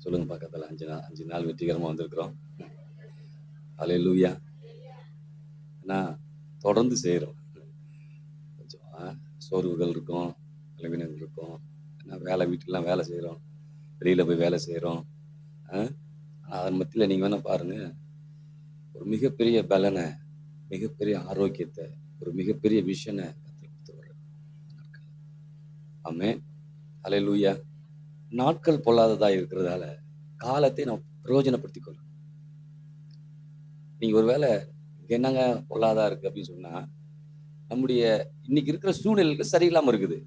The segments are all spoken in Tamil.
சொல்லுங்க பக்கத்தில். 5 நாள் வெற்றிகரமாக வந்திருக்கிறோம். அல்லேலூயா. நான் தொடர்ந்து செய்கிறோம். கொஞ்சம் சோர்வுகள் இருக்கும், பலவீனங்கள் இருக்கும். வீட்டிலாம் வேலை செய்கிறோம், வெளியில் போய் வேலை செய்கிறோம். அதன் மத்தியில் நீங்கள் வேணால் பாருங்கள், ஒரு மிகப்பெரிய பலனை, மிகப்பெரிய ஆரோக்கியத்தை, ஒரு மிகப்பெரிய விஷனை கற்றுக் கொடுத்துருவாரு. ஆமென். அல்லேலூயா. நாட்கள் பொல்லாததாக இருக்கிறதால காலத்தை நாம் பிரயோஜனப்படுத்திக் கொள்ளணும். நீங்கள் ஒரு வேளை என்னங்க பொல்லாதா இருக்குது அப்படின்னு சொன்னால், நம்முடைய இன்னைக்கு இருக்கிற சூழ்நிலைக்கு சரியில்லாமல் இருக்குது.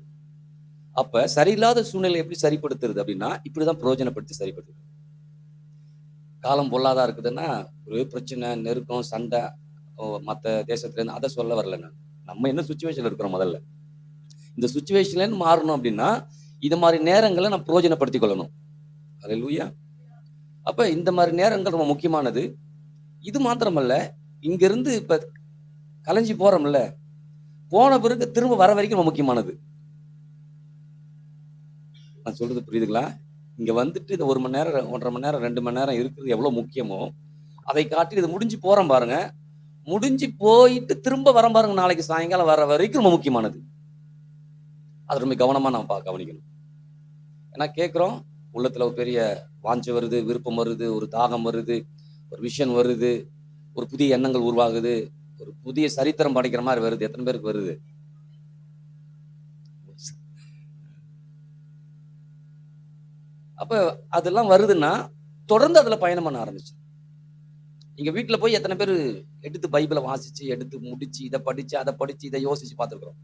அப்போ சரியில்லாத சூழ்நிலை எப்படி சரிப்படுத்துறது அப்படின்னா, இப்படி தான் பிரயோஜனப்படுத்தி சரிப்படுத்துறது. காலம் பொல்லாதா இருக்குதுன்னா ஒரு பிரச்சனை, நெருக்கம், சண்டை மற்ற தேசத்துலேருந்து அதை சொல்ல வரல. நம்ம என்ன சுச்சுவேஷனில் இருக்கிறோம், முதல்ல இந்த சுச்சுவேஷன்லேருந்து மாறணும் அப்படின்னா இது மாதிரி நேரங்களை நம்ம பிரயோஜனப்படுத்திக் கொள்ளணும். அல்லேலூயா. அப்போ இந்த மாதிரி நேரங்கள் ரொம்ப முக்கியமானது. இது மாத்திரமல்ல, இங்கிருந்து இப்போ கலைஞ்சி போகிறோம்ல, போன பிறகு திரும்ப வர வரைக்கும் ரொம்ப முக்கியமானது. நான் சொல்றது புரியுதுங்களா? இங்கே வந்துட்டு இந்த 1 மணி நேரம், 1.5 மணி நேரம், 2 மணி நேரம் இருக்கிறது எவ்வளோ முக்கியமோ, அதை காட்டி இது முடிஞ்சு போகிறோம் பாருங்க, முடிஞ்சு போயிட்டு திரும்ப வர பாருங்க, நாளைக்கு சாயங்காலம் வர வரைக்கும் ரொம்ப முக்கியமானது. அது ரொம்ப கவனமாக நம்ம கவனிக்கணும். ஏன்னா கேட்குறோம், உள்ளத்தில் ஒரு பெரிய வாஞ்சை வருது, விருப்பம் வருது, ஒரு தாகம் வருது, ஒரு விஷன் வருது, ஒரு புதிய எண்ணங்கள் உருவாகுது, ஒரு புதிய சரித்திரம் படைக்கிற மாதிரி வருது. எத்தனை பேருக்கு வருது? அப்போ அதெல்லாம் வருதுன்னா தொடர்ந்து அதில் பயணம் பண்ண ஆரம்பிச்சு. இங்கே வீட்டில் போய் எத்தனை பேர் எடுத்து பைபிளை வாசிச்சு, எடுத்து முடிச்சு, இதை படிச்சு, அதை படிச்சு, இதை யோசிச்சு பார்த்துருக்குறோம்?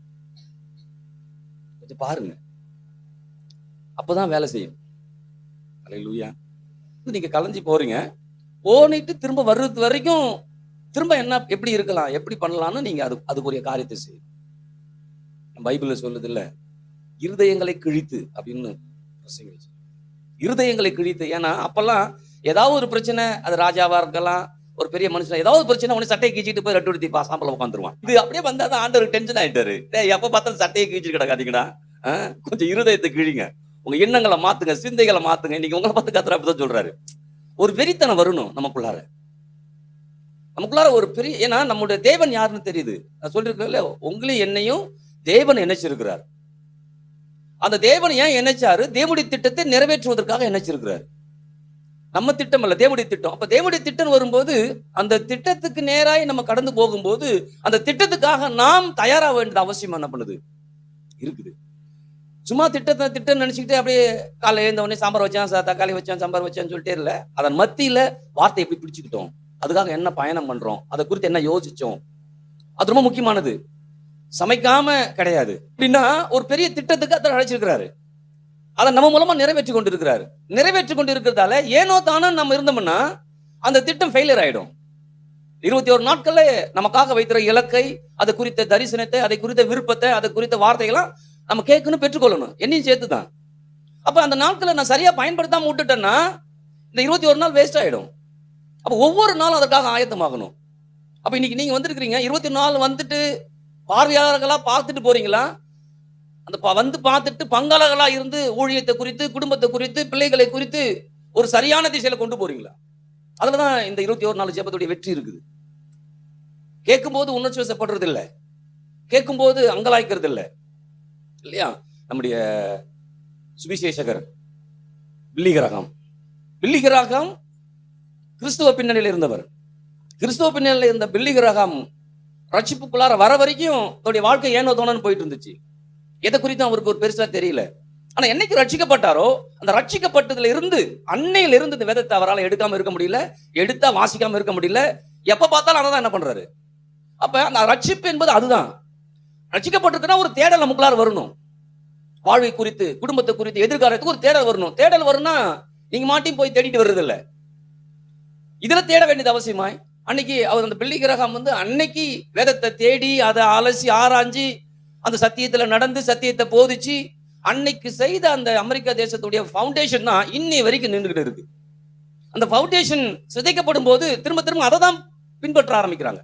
கொஞ்சம் பாருங்க, அப்போதான் வேலை செய்யும். அல்லேலூயா. நீங்க கலைஞ்சி போறீங்க, போனிட்டு திரும்ப வர்றது வரைக்கும் திரும்ப என்ன எப்படி இருக்கலாம், எப்படி பண்ணலாம்னு நீங்க அதுக்குரிய காரியத்தை செய்யும். பைபிள்ல சொல்லுது இல்ல, இருதயங்களை கிழித்து அப்படின்னு. இருதயங்களை கிழித்து. ஏன்னா அப்பெல்லாம் ஏதாவது ஒரு பிரச்சனை, அது ராஜாவா இருக்கலாம், ஒரு பெரிய மனுஷன், ஏதாவது பிரச்சனை உடனே சட்டையை கீச்சிட்டு போய் ரெட்டு எடுத்து சாம்பல உட்காந்துருவான். இது அப்படியே வந்தா தான் ஆண்டவர் டென்ஷன் ஆயிட்டாரு. எப்ப பார்த்தாலும் சட்டையை கீச்சிட்டு கிடக்காதீங்கடா, கொஞ்சம் இருதயத்தை கிழிங்க, உங்க எண்ணங்களை மாத்துங்க, சிந்தைகளை மாத்துங்க. இன்னைக்கு உங்களை பார்த்து கத்துற அப்படிதான் சொல்றாரு. ஒரு வெறித்தனம் வரணும் நமக்குள்ளார ஒரு பெரிய. ஏன்னா நம்முடைய தேவன் யாருன்னு தெரியுது. நான் சொல்லிருக்கேன்ல, உங்களையும் என்னையும் தேவன் இணைச்சிருக்கிறார். அந்த தேவன் ஏன் இணைச்சாரு? தேவனுடைய திட்டத்தை நிறைவேற்றுவதற்காக இணைச்சிருக்கிறார். நம்ம திட்டம் அல்ல, தேவனுடைய திட்டம். அப்ப தேவனுடைய திட்டம் வரும்போது, அந்த திட்டத்துக்கு நேராய் நம்ம கடந்து போகும்போது, அந்த திட்டத்துக்காக நாம் தயாராக வேண்டியது அவசியம் என்ன பண்ணுது இருக்குது. சும்மா திட்டம் நினைச்சுக்கிட்டு அப்படியே காலை எழுந்தவொடனே சாம்பார் வச்சேன், தக்காளி வச்சேன், சாம்பார் வச்சேன்னு சொல்லிட்டே இல்லை. அதன் மத்தியில வார்த்தை எப்படி பிடிச்சுக்கிட்டோம், அதுக்காக என்ன பயணம் பண்றோம், அதை குறித்து என்ன யோசிச்சோம், அது ரொம்ப முக்கியமானது. சமைக்காம கிடையாது அப்படின்னா ஒரு பெரிய திட்டத்துக்கு அதை அழைச்சிருக்கிறாரு. அதை நம்ம மூலமா நிறைவேற்றி கொண்டு இருக்கிறாரு. நிறைவேற்றி கொண்டு இருக்கிறதால ஏனோ தானோ நம்ம இருந்தோம்னா அந்த திட்டம் ஃபெயிலியர் ஆயிடும். 21 நாட்கள்ல நமக்காக வைத்திருக்கிற இலக்கை, அதை குறித்த தரிசனத்தை, அதை குறித்த விருப்பத்தை, அதை குறித்த வார்த்தைகளாம் நம்ம கேட்கணும், பெற்றுக்கொள்ளணும், என்னையும் சேர்த்துதான். அப்ப அந்த நாட்களை நான் சரியா பயன்படுத்தாம விட்டுட்டேன்னா இந்த 21 நாள் வேஸ்ட் ஆயிடும். அப்ப ஒவ்வொரு நாளும் அதற்காக ஆயத்தமாகணும். அப்ப இன்னைக்கு நீங்க வந்திருக்கிறீங்க, 21 நாள் வந்துட்டு பார்வையாளர்களா பார்த்துட்டு போறீங்களா? அந்த வந்து பார்த்துட்டு பங்காளர்களா இருந்து ஊழியத்தை குறித்து, குடும்பத்தை குறித்து, பிள்ளைகளை குறித்து ஒரு சரியான திசையில கொண்டு போறீங்களா? அதுலதான் இந்த 21 நாள் ஜெபத்துடைய வெற்றி இருக்குது. கேட்கும்போது உணர்ச்சி வசப்படுறது இல்லை, கேட்கும்போது அங்கலாய்க்கிறது இல்லை, இல்லையா? நம்முடைய சுவிசேஷகர் பில்லி கிரஹாம் கிறிஸ்துவ பின்னணியில் இருந்தவர். கிறிஸ்துவ பின்னணியில் இருந்த பில்லி கிரஹாம் ரட்சிப்புக்குள்ளார வர வரைக்கும் அவருடைய வாழ்க்கை ஏனோ தோணுன்னு போயிட்டு இருந்துச்சு. எதை குறித்து அவருக்கு ஒரு பெருசா தெரியல. ஆனா என்னைக்கு ரட்சிக்கப்பட்டாரோ, அந்த ரட்சிக்கப்பட்டதுல இருந்து, அன்னையில இருந்து இந்த வேதத்தை அவரால் எடுக்காம இருக்க முடியல, எடுத்தா வாசிக்காம இருக்க முடியல. எப்ப பார்த்தாலும் அதான் என்ன பண்றாரு. அப்ப அந்த ரட்சிப்பு என்பது அதுதான். ரட்சிக்கப்பட்டிருக்குன்னா ஒரு தேடல் நமக்குள்ளார வரணும். வாழ்வை குறித்து, குடும்பத்தை குறித்து, எதிர்காலத்துக்கு ஒரு தேடல் வரணும். தேடல் வரும்னா நீங்க மாட்டியும் போய் தேடிட்டு வர்றது இல்லை, இதுல தேட வேண்டியது அவசியமாய். அன்னைக்கு அவர் அந்த பில்லி கிரஹாம் அன்னைக்கு வேதத்தை தேடி, அதை அலசி ஆராய்ஞ்சி, அந்த சத்தியத்துல நடந்து, சத்தியத்தை போதிச்சு, அன்னைக்கு செய்த அந்த அமெரிக்கா தேசத்துடைய ஃபவுண்டேஷன் தான் இன்னை வரைக்கும் நின்றுகிட்டு இருக்கு. அந்த ஃபவுண்டேஷன் சிதைக்கப்படும் போது திரும்ப திரும்ப அதை தான் பின்பற்ற ஆரம்பிக்கிறாங்க.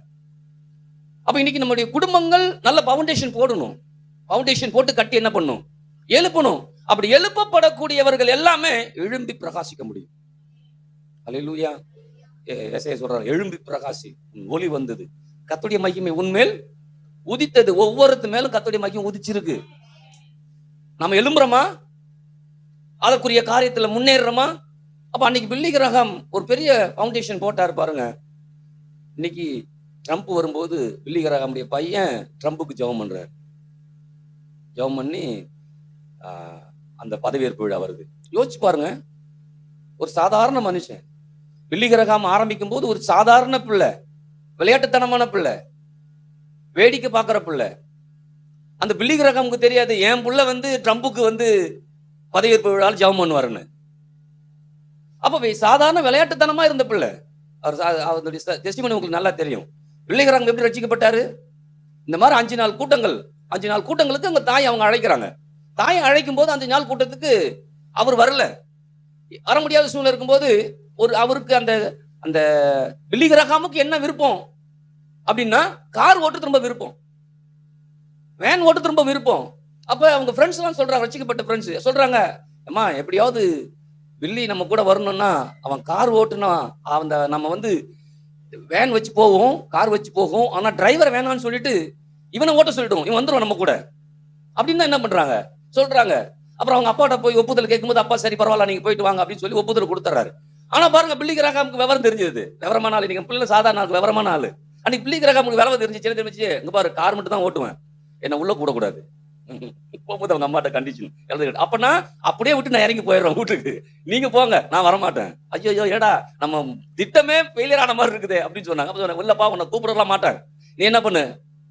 அப்ப இன்னைக்கு நம்முடைய குடும்பங்கள் நல்ல ஃபவுண்டேஷன் போடணும். ஃபவுண்டேஷன் போட்டு கட்டி என்ன பண்ணும், எழுப்பணும். அப்படி எழுப்பப்படக்கூடியவர்கள் எல்லாமே எழும்பி பிரகாசிக்க முடியும். அல்லேலூயா. எசேயா சொல்றாரு, எழும்பி பிரகாசி, உன் ஒளி வந்தது, கர்த்தருடைய மகிமை உன்மேல் உதித்தது. ஒவ்வொருத்து மேலும் கர்த்தருடைய மகிமை உதிச்சிருக்கு. நம்ம எழும்புறோமா? அதற்குரிய காரியத்துல முன்னேறோமா? அப்ப அன்னைக்கு பில்லி கிரஹாம் ஒரு பெரிய ஃபவுண்டேஷன் போட்டாரு பாருங்க. இன்னைக்கு ட்ரம்ப் வரும்போது பில்லி கிரஹாமுடைய பையன் ட்ரம்புக்கு ஜெபம் பண்றாரு. ஜெபம் பண்ணி அந்த பதவியேற்பு விழா வருது. யோசிச்சு பாருங்க, ஒரு சாதாரண மனுஷன் பில்லி கிரஹாம் ஆரம்பிக்கும் போது ஒரு சாதாரண பிள்ளை, விளையாட்டுத்தனமான பிள்ளை, வேடிக்கை பார்க்கிற பிள்ளை. அந்த பில்லி கிரஹாமுக்கு தெரியாது என் புள்ள ட்ரம்புக்கு பதவியேற்பு விழாவில் ஜெபம் பண்ணுவாருன்னு. அப்ப சாதாரண விளையாட்டுத்தனமா இருந்த பிள்ளை. அவருடைய டெஸ்டிமனி உங்களுக்கு நல்லா தெரியும். பில்லி கிரஹாம் எப்படி ரட்சிக்கப்பட்டாரு? இந்த மாதிரி 5 நாள் கூட்டங்கள், 5 நாள் கூட்டங்களுக்கு அவங்க தாய் அவங்க அழைக்கிறாங்க. தாயை அழைக்கும் போது 5 நாள் கூட்டத்துக்கு அவர் வரல. வர முடியாத சூழ்நிலை இருக்கும்போது அவருக்கு அந்த அந்த பில்லி கிரஹாமுக்கு என்ன விருப்பம் அப்படின்னா, கார் ஓட்டு ரொம்ப விருப்பம், வேன் ஓட்டு ரொம்ப விருப்பம். அப்ப அவங்க ஃப்ரெண்ட்ஸ் எல்லாம் சொல்றாங்க, ரட்சிக்கப்பட்ட ஃப்ரெண்ட்ஸ் சொல்றாங்க, அம்மா எப்படியாவது பில்லி நம்ம கூட வரணும்னா அவன் கார் ஓட்டுனா நம்ம வேன் வச்சு போவோம், கார் வச்சு போகும், ஆனா டிரைவர் வேணான்னு சொல்லிட்டு இவனை ஓட்ட சொல்லிட்டோம், இவன் வந்துருவான் நம்ம கூட அப்படின்னு என்ன பண்றாங்க சொல்றாங்க. அப்புறம் அவங்க அப்பாட்ட போய் ஒப்புதல் கேட்கும்போது, அப்பா சரி பரவாயில்ல நீங்க போயிட்டு வாங்க அப்படின்னு சொல்லி ஒப்புதல் கொடுத்துறாரு. ஆனா பாருங்க, பில்லி கிரஹாமுக்கு விவரம் தெரிஞ்சது. விவரமான ஆளு, நீங்க பிள்ளை சாதாரண ஆளுக்கு விவரமான ஆளு. அன்னைக்கு பில்லி கிரஹாமுக்கு விவரம் தெரிஞ்சிச்சு. இங்க பாரு, கார் மட்டும் தான் ஓட்டுவேன், என்ன உள்ள கூட கூடாது. போகும்போது அவங்க அம்மாட்ட கண்டிஷன் எழுதுகிட்டு, அப்பனா அப்படியே விட்டு நான் இறங்கி போயிடுறேன் வீட்டுக்கு, நீங்க போங்க நான் வரமாட்டேன். ஐயோ ஏடா நம்ம திட்டமே ஃபெயிலியர் ஆன மாதிரி இருக்குது அப்படின்னு சொன்னாங்க. அப்ப சொன்னேன், இல்லப்பா உன்னை கூப்பிடலாம் மாட்டேன், நீ என்ன பண்ணு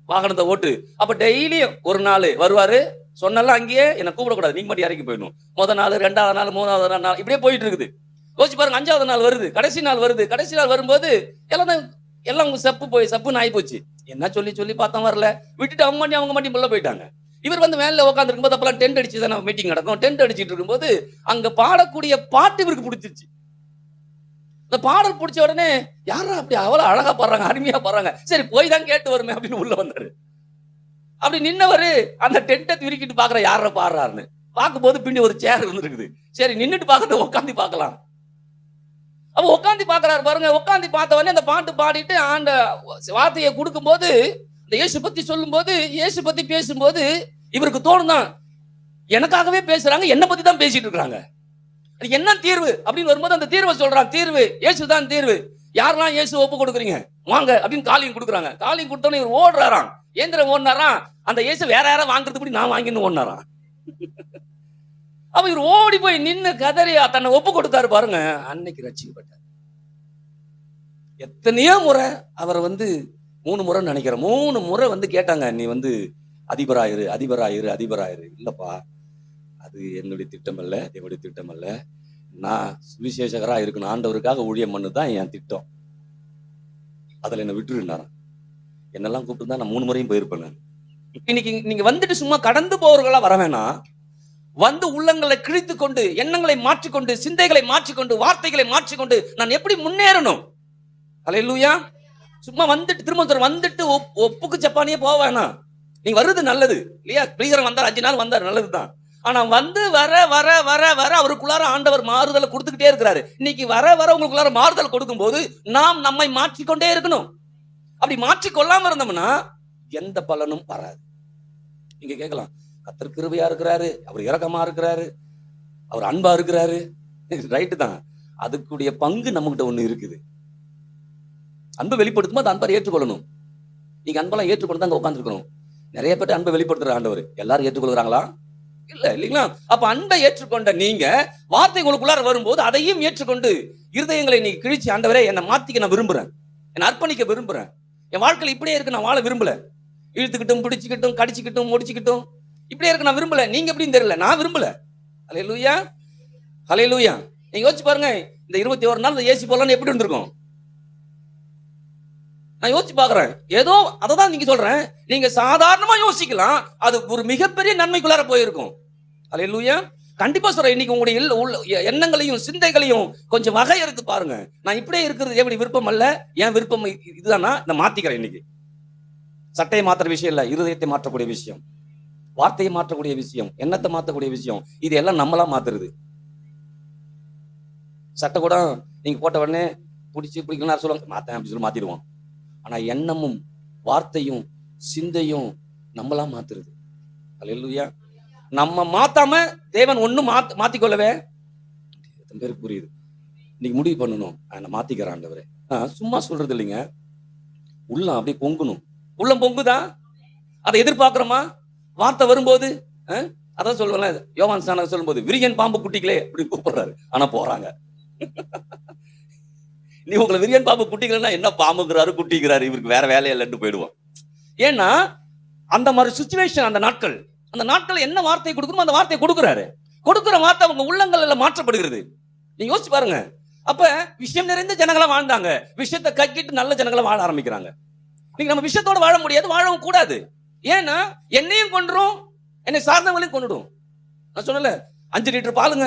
வாகனத்தை ஓட்டு. அப்ப டெய்லியும் ஒரு நாள் வருவாரு, சொன்னாலும் அங்கேயே என்ன கூப்பிடக்கூடாது, நீங்க மட்டும் இறங்கி போயிடணும். முதல் நாள், 2வது நாள், 3வது நாள் இப்படியே போயிட்டு இருக்குது. யோசிச்சு பாருங்க, 5வது நாள் வருது, கடைசி நாள் வருது. கடைசி நாள் வரும்போது எல்லாம் உங்க சப்புன்னு ஆகி போச்சு. என்ன சொல்லி சொல்லி பார்த்தா வரல, விட்டுட்டு அவங்க மட்டும் உள்ள போயிட்டாங்க. இவர் மேல உட்காந்து இருக்கும்போது, அப்பெல்லாம் டென்ட் அடிச்சு தானே மீட்டிங் நடக்கும். டென்ட் அடிச்சுட்டு இருக்கும்போது அங்க பாடக்கூடிய பாட்டு இவருக்கு பிடிச்சிருச்சு. இந்த பாடல் பிடிச்ச உடனே, யாரா அப்படி அவ்வளவு அழகா பாடுறாங்க, அருமையா பாடுறாங்க, சரி போய் தான் கேட்டு வருமே அப்படின்னு உள்ள வந்தாரு. அப்படி நின்னவரு அந்த டென்ட்டை துருக்கிட்டு பாக்குற யார பாடுறாருன்னு பார்க்கும்போது பின்னாடி ஒரு சேர் இருக்குது. சரி நின்னுட்டு பாக்குறது, உட்காந்து பார்க்கலாம். அப்ப உட்காந்து பாக்குறாரு பாருங்க. உட்காந்து பார்த்த உடனே அந்த பாட்டு பாடிட்டு ஆண்ட வார்த்தையை கொடுக்கும் போது, இந்த இயேசு பத்தி சொல்லும் போது, இயேசு பத்தி பேசும்போது இவருக்கு தோணுதான், எனக்காகவே பேசுறாங்க, என்ன பத்தி தான் பேசிட்டு இருக்காங்க, என்ன தீர்வு அப்படின்னு வரும்போது அந்த தீர்வை சொல்றான். தீர்வு இயேசு தான் தீர்வு. யாரெல்லாம் இயேசு ஒப்பு கொடுக்குறீங்க வாங்க அப்படின்னு காலிங் கொடுக்குறாங்க. காலிங் கொடுத்தோன்னே இவர் ஓடுறாராம், ஏந்திரம் ஓடினாராம். அந்த இயேசு வேற யாரும் வாங்குறதுக்கு நான் வாங்கின்னு ஓடினாராம். அப்ப இவர் ஓடி போய் நின்னு கதறி தன்னை ஒப்பு கொடுத்தாரு பாருங்க. அன்னைக்கு ரட்சிக்கப்பட்டார். எத்தனையோ முறை அவரை 3 முறை நினைக்கிறேன், 3 முறை கேட்டாங்க, நீ அதிபராயிரு அதிபராயிரு அதிபராயிரு. இல்லப்பா, அது என்னுடைய திட்டம் அல்ல, என்னுடைய திட்டம் அல்ல, நான் சுவிசேஷகரா இருக்கணும், ஆண்டவருக்காக ஊழியம் பண்ணுதான் என் திட்டம், அதுல என்ன விட்டுருந்தாராம். என்னெல்லாம் கூப்பிட்டு தான் நான் 3 முறையும் போயிருப்பேன். நான் இன்னைக்கு நீங்க சும்மா கடந்து போவர்களா வர வேணாம், உள்ளங்களை கிழித்து கொண்டு, எண்ணங்களை மாற்றிக்கொண்டு, சிந்தைகளை மாற்றிக்கொண்டு, வார்த்தைகளை மாற்றிக்கொண்டு நான் எப்படி முன்னேறணும். அல்லேலூயா. சும்மா திரும்ப ஒப்புக்கு ஜப்பானியே போக வேணாம். நீங்க வருது நல்லது இல்லையா, பிரியர் வந்தார், 5 நாள் வந்தார், நல்லதுதான். ஆனா வர வர வர வர அவருக்குள்ளார ஆண்டவர் மாறுதலை கொடுத்துக்கிட்டே இருக்கிறாரு. இன்னைக்கு வர வர உங்களுக்குள்ளார மாறுதல் கொடுக்கும் போது நாம் நம்மை மாற்றிக்கொண்டே இருக்கணும். அப்படி மாற்றிக்கொள்ளாம இருந்தோம்னா எந்த பலனும் வராது. நீங்க கேட்கலாம், கர்த்தர் கிருபையா இருக்கிறாரு, அவர் இரக்கமா இருக்கிறாரு, அவர் அன்பா இருக்கிறாரு, ரைட்டு தான். அதுக்குடைய பங்கு நம்மகிட்ட ஒண்ணு இருக்குது. அன்பை வெளிப்படுத்தும் போது அன்பை ஏற்றுக்கொள்ளணும். நீங்க அன்பெல்லாம் ஏற்றுக்கொண்டு தான் உட்காந்துருக்கணும். நிறைய பேர் அன்பை வெளிப்படுத்துற ஆண்டவர் எல்லாரும் ஏற்றுக்கொள்கிறாங்களா? இல்ல, இல்லைங்களா? அப்ப அன்பை ஏற்றுக்கொண்ட நீங்க வார்த்தை உங்களுக்குள்ளார வரும்போது அதையும் ஏற்றுக்கொண்டு இருதயங்களை நீங்க கிழிச்சு, ஆண்டவரே என்னை மாத்திக்க நான் விரும்புறேன், என்னை அர்ப்பணிக்க விரும்புறேன், என் வாழ்க்கையில் இப்படியே இருக்கு நான் வாழ விரும்பல, இழுத்துக்கிட்டும் பிடிச்சுக்கிட்டும் கடிச்சுக்கிட்டும் முடிச்சுக்கிட்டும் இப்படியே இருக்கு நான் விரும்பல. நீங்க எப்படின்னு தெரியல, நான் விரும்பல. ஹல்லேலூயா, ஹல்லேலூயா. நீங்க யோசிச்சு பாருங்க, இந்த 21 நாள் ஏசி போலான்னு எப்படி இருந்திருக்கும்? நான் யோசிச்சு பாக்குறேன். ஏதோ அததான் நீங்க சொல்றேன், நீங்க சாதாரணமா யோசிக்கலாம், அது ஒரு மிகப்பெரிய நன்மைக்குள்ளார போயிருக்கும். அல்லேலூயா. கண்டிப்பா சொல்றேன், இன்னைக்கு உங்களுடைய எண்ணங்களையும் சிந்தைகளையும் கொஞ்சம் வகை எடுத்து பாருங்க. நான் இப்படியே இருக்கிறது எப்படி விருப்பம் அல்ல, என் விருப்பம் இதுதானா, நான் மாத்திக்கிறேன். இன்னைக்கு சட்டையை மாத்துற விஷயம் இல்ல, இருதயத்தை மாற்றக்கூடிய விஷயம், வார்த்தையை மாற்றக்கூடிய விஷயம், எண்ணத்தை மாற்றக்கூடிய விஷயம், இது எல்லாம் நம்மளா மாத்துறது. சட்டை கூட நீங்க போட்ட உடனே பிடிக்கலாம் சொல்லுவாங்க, மாத்தேன் அப்படி சொல்லி மாத்திடுவோம். ஆனா எண்ணமும் வார்த்தையும் சிந்தையும் நம்மளா மாத்துறது. அல்லேலூயா. நம்ம மாத்தாம தேவன் ஒண்ணும் மாத்திக்கொள்ளவே எத்தனை பேருக்கு புரியுது? இன்னைக்கு முடிவு பண்ணணும், நான் மாத்திக்கிறேன் ஆண்டவரே. சும்மா சொல்றது இல்லைங்க, உள்ளம் அப்படியே பொங்கணும். உள்ளம் பொங்குதா? அதை எதிர்பார்க்கிறோமா? வார்த்தை வரும்போது அதான் சொல்லுவேன்ல, யோவான் ஸ்நானகர் சொல்லும்போது விரியன் பாம்பு குட்டிகளே அப்படி கூப்பிடுறாரு. ஆனா போறாங்க. நீ உங்களை விரியன் பாம்பு குட்டிகளா என்ன பாம்புங்கிறாரு குட்டிக்கிறாரு, இவருக்கு வேற வேலையை இல்லைன்னு போயிடுவோம். ஏன்னா அந்த மாதிரி சுச்சுவேஷன், அந்த நாட்கள் என்ன வார்த்தை கொடுக்கணுமோ அந்த வார்த்தையை கொடுக்குறாரு. கொடுக்குற வார்த்தை அவங்க உள்ளங்கள்ல மாற்றப்படுகிறது. நீங்க யோசிச்சு பாருங்க. அப்ப விஷயம் நிறைந்த ஜனங்களா வாழ்ந்தாங்க, விஷயத்தை கக்கிட்டு நல்ல ஜனங்களா வாழ ஆரம்பிக்கிறாங்க. நீங்க நம்ம விஷயத்தோட வாழ முடியாது, வாழவும் கூடாது. ஏன்னா என்னையும் கொண்டுரும், என்னை சார்ந்தவங்களையும் கொண்டுடும். நான் சொன்னல 5 லிட்டர் பாலுங்க,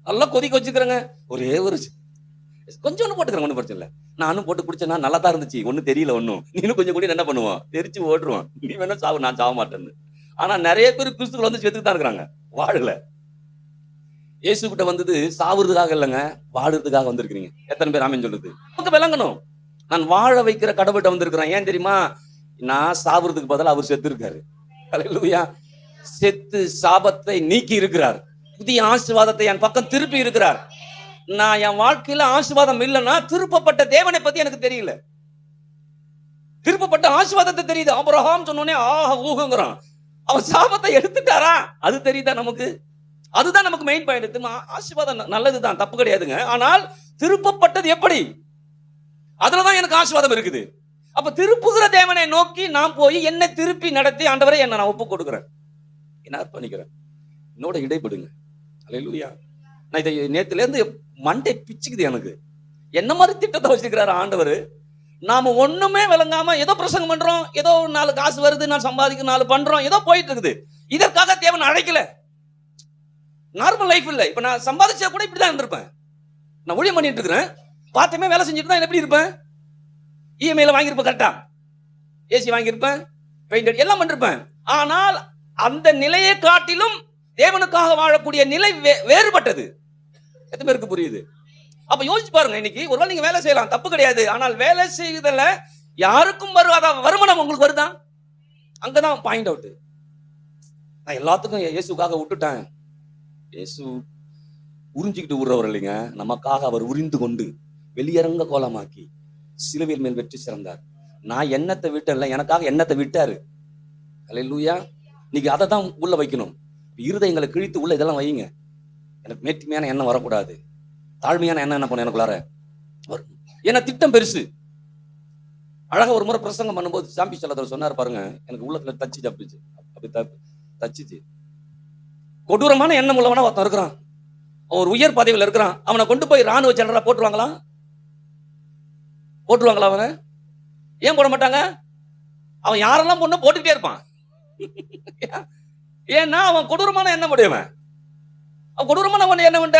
நல்லா கொதிக்க வச்சுக்கிறேங்க, ஒரே ஒரு கொஞ்சம் ஒண்ணு போட்டுக்கிறேன், ஒன்றும் பிரச்சனை இல்லை. நானும் போட்டு குடிச்சேன்னா நல்லா தான் இருந்துச்சு, ஒன்றும் தெரியல, ஒன்றும் நீனும் கொஞ்சம் கூட என்ன பண்ணுவோம், தெரிச்சு ஓட்டுருவோம். நீ வேணா சாவு, நான் சாவ மாட்டேன்னு. ஆனா நிறைய பேர் கிறிஸ்துக்குள்ள வந்து செத்துக்கு தான் இருக்கிறாங்க, வாழல. இயேசு கிட்ட வந்தது சாவுறதுக்காக இல்லைங்க, வாழுறதுக்காக வந்திருக்கிறீங்க. எத்தனை பேர் ஆமென் சொல்லுது? விளங்கணும், நான் வாழ வைக்கிற கடவுள்கிட்ட வந்திருக்கிறேன். ஏன் தெரியுமா? நான் சாவுறதுக்கு பதிலா அவர் செத்து இருக்காரு. அல்லேலூயா. செத்து சாபத்தை நீக்கி இருக்கிறார், புதிய ஆசீர்வாதத்தை என் பக்கம் திருப்பி இருக்கிறார். நான் என் வாழ்க்கையில ஆசீர்வாதம் இல்லைன்னா திருப்பப்பட்ட தேவனை பத்தி எனக்கு தெரியல, திருப்பப்பட்ட ஆசீர்வாதத்தை தெரியுது. ஆபிரகாம் சொன்னோனே ஊகுங்கிறான், அவன் சாபத்தை எடுத்துட்டாரா அது தெரியுதா நமக்கு? அதுதான் நமக்கு மெயின் பாயிண்ட். ஆசீர்வாதம் நல்லதுதான், தப்பு கிடையாதுங்க. ஆனால் திருப்பப்பட்டது எப்படி? அதுலதான் எனக்கு ஆசீர்வாதம் இருக்குது. அப்ப திருப்புகிற தேவனை நோக்கி நான் போய் என்னை திருப்பி நடத்தி, ஆண்டவரை என்ன நான் ஒப்பு கொடுக்கிறேன், என்ன அர்ப்பணிக்கிறேன், என்னோட இடைப்படுங்க. அல்லேலூயா. நான் இதை நேத்துல இருந்து மண்டை பிச்சுக்குது எனக்கு. என்ன மாதிரி திட்டத்தை வச்சிருக்கிறாரு ஆண்டவர். நாம ஒண்ணுமே விளங்காம ஏதோ பிரசங்கம் பண்றோம், ஏதோ 4 காசு வருது, நான் சம்பாதிக்க 4 பண்றோம், ஏதோ போயிட்டு இருக்குது. இதற்காக தேவன் அழைக்கல. நார்மல் லைஃப் இல்ல. இப்ப நான் சம்பாதிச்சா கூட இப்படிதான் இருந்திருப்பேன். நான் ஊழியம் பண்ணிட்டு இருக்கிறேன், பார்த்துமே வேலை செஞ்சுட்டு தான் எப்படி இருப்பேன்? இஎம்ஐல வாங்கியிருப்பேன், கரெக்டா ஏசி வாங்கியிருப்பேன், பெயிண்ட் எல்லாம் பண்ணிருப்பேன். ஆனால் அந்த நிலையை காட்டிலும் தேவனுக்காக வாழக்கூடிய நிலை வேறுபட்டது. எத்தனை பேருக்கு புரியுது? அப்ப யோசிச்சு பாருங்க. இன்னைக்கு ஒருவேளை நீங்க வேலை செய்யலாம், தப்பு கிடையாது. ஆனால் வேலை செய்வதில் யாருக்கும் வருவாத வருமானம் உங்களுக்கு வருதா? அங்கதான் பாயிண்ட் அவுட். நான் எல்லாத்துக்கும் இயேசுக்காக விட்டுட்டேன். இயேசு உறிஞ்சிக்கிட்டு விடுறவர் இல்லைங்க, நமக்காக அவர் உரிந்து கொண்டு வெளியரங்க கோலமாக்கி சிலுவையின் மேல் வெற்றி சிறந்தார். நான் எண்ணத்தை விட்டேன்ல, எனக்காக எண்ணத்தை விட்டாரு. அல்லேலூயா. நீங்க அதை தான் உள்ள வைக்கணும். இருதயங்களை கிழித்து உள்ள இதெல்லாம் வைங்க. எனக்கு மேட்டிமையான எண்ணம் வரக்கூடாது, தாழ்மையான எண்ணம் என்ன பண்ண எனக்குள்ளார வரும். ஏன்னா திட்டம் பெருசு. அழகா ஒரு முறை பிரசங்கம் பண்ணும்போது சாம்பி செல்லதவர் சொன்னார் பாருங்க, எனக்கு உள்ளத்துல தச்சு அப்படிச்சு, அப்படி தச்சுச்சு. கொடூரமான எண்ணம் உள்ளவனா ஒருத்தன் இருக்கிறான், அவன் ஒரு உயர் பதவியில் இருக்கிறான். அவனை கொண்டு போய் ராணுவ ஜெனரலா போட்டுருவாங்களா? அவனை ஏன் போட மாட்டாங்க? அவன் யாரெல்லாம் பொண்ணு போட்டுக்கிட்டே இருப்பான். ஏன்னா அவன் கொடூரமான எண்ணம் உடையவன். அவன் கொடூரமான எண்ணம்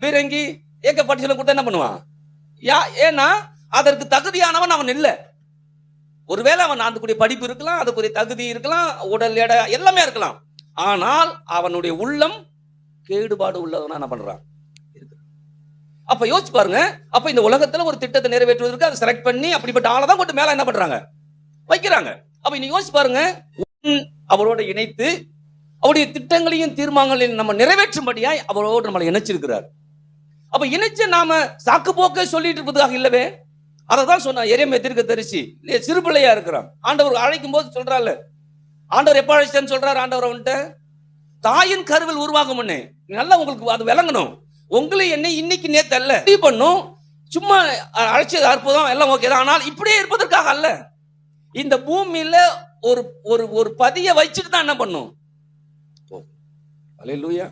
பீரங்கி ஏக்க பட்டியல கொடுத்தா என்ன பண்ணுவான்? ஏன்னா அதற்கு தகுதியானவன் அவன் இல்லை. ஒருவேளை அவன் அதுக்குரிய படிப்பு இருக்கலாம், அதுக்குரிய தகுதி இருக்கலாம், உடல் எடை எல்லாமே இருக்கலாம். ஆனால் அவனுடைய உள்ளம் கேடுபாடு உள்ளவனா என்ன பண்றான்? அப்ப யோசிச்சு பாருங்க. அப்ப இந்த உலகத்துல ஒரு திட்டத்தை நிறைவேற்றுவதற்கு அதை செலக்ட் பண்ணி அப்படிப்பட்ட ஆளை தான் கொண்டு மேல என்ன பண்றாங்க? வைக்கிறாங்க. அப்ப நீ யோசிச்சு பாருங்க, அவரோட இணைத்து அவருடைய திட்டங்களையும் தீர்மானங்களையும் நம்ம நிறைவேற்றும்படியாய் அவரோடு நம்மளை இணைச்சிருக்கிறார். அப்ப இணைச்சு நாம சாக்கு போக்க சொல்லிட்டு இருப்பதாக இல்லவே. அததான் சொன்ன எரேமியா தீர்க்கதரிசி சிறு பிள்ளையா இருக்கிறான். ஆண்டவர் அழைக்கும் போது சொல்றாரு, ஆண்டவர் எப்ப அழைச்சேன்னு சொல்றாரு. ஆண்டவர் வந்துட்டு தாயின் கருவில் உருவாகும் முன்னே நல்லா உங்களுக்கு அது விளங்கணும். உங்களை என்னை இன்னைக்கு நேத்து அல்ல பண்ணும், சும்மா அழைச்சது அற்புதம் எல்லாம் ஓகே தான். ஆனால் இப்படியே இருப்பதற்காக அல்ல. இந்த பூமியில ஒரு ஒரு ஒரு பதிய வச்சுட்டு தான் என்ன பண்ணும். அல்லேலூயா.